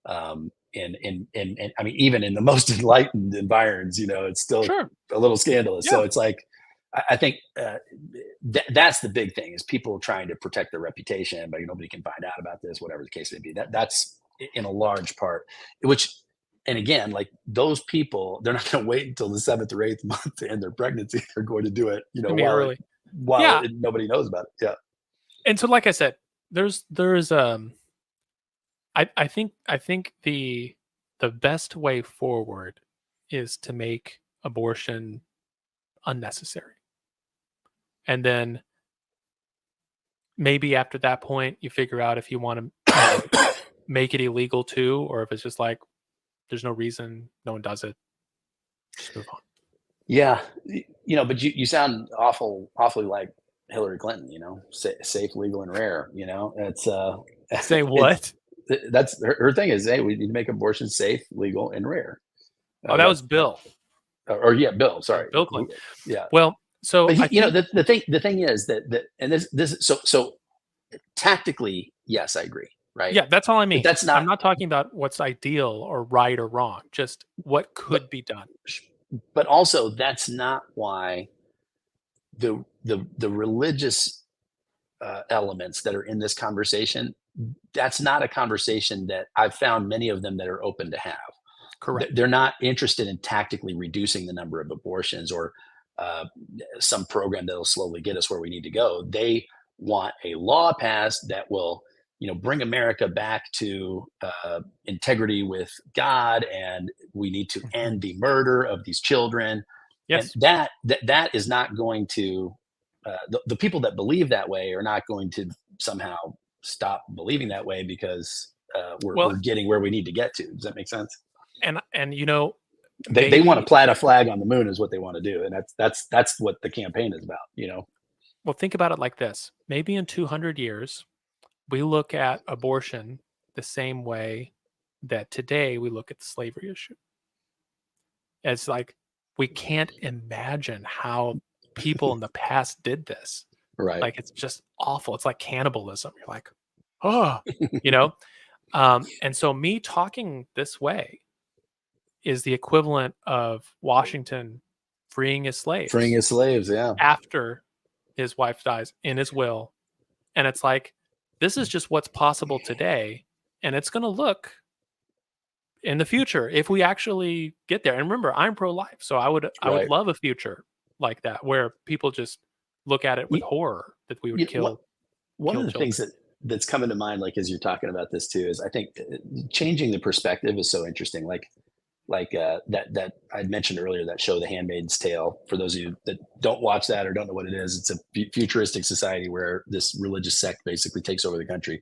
[SPEAKER 1] And I mean, even in the most enlightened environs, it's still a little scandalous. Yeah. So it's like, I think that's the big thing, is people trying to protect their reputation, but nobody can find out about this, whatever the case may be. That's in a large part, and again, like, those people, they're not going to wait until the 7th or 8th month to end their pregnancy. They're going to do it, while nobody knows about it. Yeah.
[SPEAKER 3] And so, like I said, there's I think the best way forward is to make abortion unnecessary. And then maybe after that point, you figure out if you want to make it illegal too, or if it's just like, there's no reason, no one does it, just move on.
[SPEAKER 1] Yeah. But you sound awfully like Hillary Clinton, safe, legal, and rare, it's
[SPEAKER 3] say what?
[SPEAKER 1] That's her thing is, hey, we need to make abortion safe, legal, and rare.
[SPEAKER 3] That was Bill.
[SPEAKER 1] Bill. Sorry,
[SPEAKER 3] Bill Clinton.
[SPEAKER 1] Yeah.
[SPEAKER 3] Well, so
[SPEAKER 1] the thing is that and this so tactically, yes, I agree. Right.
[SPEAKER 3] Yeah, that's all I mean.
[SPEAKER 1] But
[SPEAKER 3] I'm not talking about what's ideal or right or wrong. Just what could be done.
[SPEAKER 1] But also, that's not why the religious elements that are in this conversation. That's not a conversation that I've found many of them that are open to have.
[SPEAKER 3] Correct.
[SPEAKER 1] They're not interested in tactically reducing the number of abortions or some program that'll slowly get us where we need to go. They want a law passed that will, bring America back to integrity with God, and we need to end the murder of these children.
[SPEAKER 3] Yes.
[SPEAKER 1] And that is not going to. The people that believe that way are not going to somehow stop believing that way because we're getting where we need to get to. Does that make sense?
[SPEAKER 3] And
[SPEAKER 1] they want to plant a flag on the moon is what they want to do, and that's what the campaign is about.
[SPEAKER 3] Well, think about it like this: maybe in 200 years, we look at abortion the same way that today we look at the slavery issue. It's like, we can't imagine how people in the past did this.
[SPEAKER 1] Right.
[SPEAKER 3] Like, it's just awful. It's like cannibalism. You're like, oh, and so me talking this way is the equivalent of Washington freeing his slaves.
[SPEAKER 1] Yeah.
[SPEAKER 3] After his wife dies, in his will. And it's like, this is just what's possible today. And it's going to look in the future if we actually get there. And remember, I'm pro-life. So I would love a future like that, where people just look at it with horror that we would kill
[SPEAKER 1] one of the
[SPEAKER 3] children.
[SPEAKER 1] things that's coming to mind, like as you're talking about this too, is I think changing the perspective is so interesting. Like that I'd mentioned earlier, that show, The Handmaid's Tale. For those of you that don't watch that or don't know what it is, it's a futuristic society where this religious sect basically takes over the country.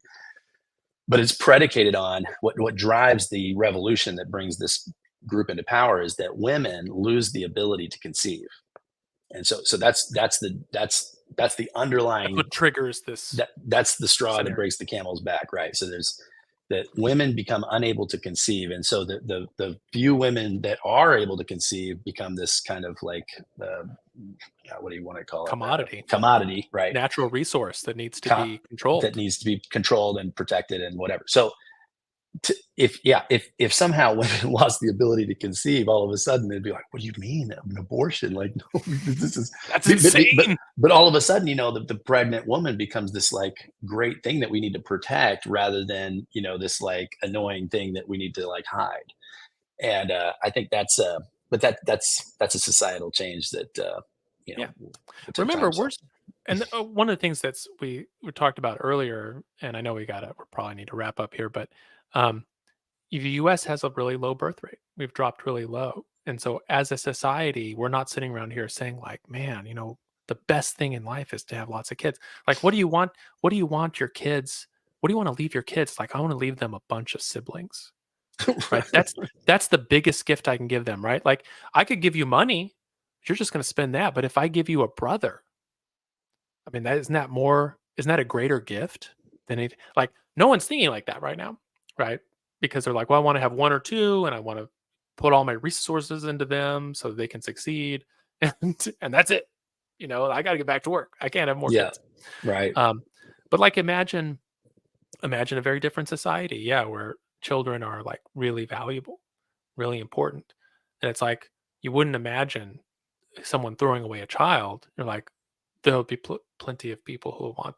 [SPEAKER 1] But it's predicated on what drives the revolution that brings this group into power is that women lose the ability to conceive. And so that's the underlying,
[SPEAKER 3] That's what triggers this.
[SPEAKER 1] That's the straw
[SPEAKER 3] scenario
[SPEAKER 1] that breaks the camel's back, right? So there's that women become unable to conceive, and so the few women that are able to conceive become this kind of like what do you want to call it? Commodity, right?
[SPEAKER 3] Natural resource that needs to be controlled.
[SPEAKER 1] That needs to be controlled and protected and whatever. So if somehow women lost the ability to conceive, all of a sudden they'd be like, "What do you mean an abortion? Like, no,
[SPEAKER 3] that's insane."
[SPEAKER 1] But all of a sudden, the pregnant woman becomes this like great thing that we need to protect, rather than this like annoying thing that we need to like hide. And I think that's a societal change that
[SPEAKER 3] Remember, and one of the things that's we talked about earlier, and I know we probably need to wrap up here, but the U.S. has a really low birth rate. We've dropped really low. And so as a society, we're not sitting around here saying like, man, the best thing in life is to have lots of kids. Like, what do you want? What do you want your kids? What do you want to leave your kids? Like, I want to leave them a bunch of siblings, right? That's the biggest gift I can give them, right? Like, I could give you money. You're just going to spend that. But if I give you a brother, I mean, isn't that a greater gift than it? Like, no one's thinking like that right now, right? Because they're like, well, I want to have one or two, and I want to put all my resources into them so they can succeed, and that's it. I got to get back to work. I can't have more kids,
[SPEAKER 1] right?
[SPEAKER 3] But like, imagine a very different society, where children are like really valuable, really important, and it's like you wouldn't imagine someone throwing away a child. You're like, there'll be plenty of people who want,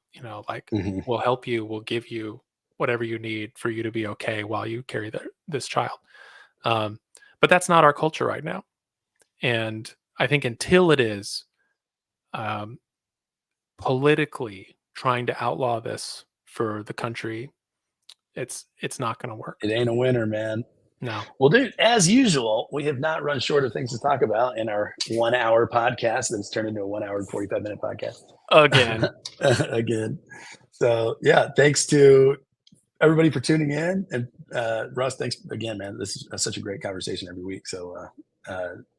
[SPEAKER 3] we'll help you, we'll give you whatever you need for you to be okay while you carry this child. But that's not our culture right now. And I think until it is politically trying to outlaw this for the country, it's not going to work.
[SPEAKER 1] It ain't a winner, man.
[SPEAKER 3] No.
[SPEAKER 1] Well, dude, as usual, we have not run short of things to talk about in our 1 hour podcast that's turned into a 1 hour and 45-minute podcast.
[SPEAKER 3] Again.
[SPEAKER 1] So yeah, thanks to everybody for tuning in. And Russ, thanks again, man. This is such a great conversation every week. So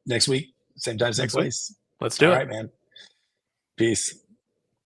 [SPEAKER 1] next week, same time, same place.
[SPEAKER 3] Let's do it.
[SPEAKER 1] All right, man. Peace.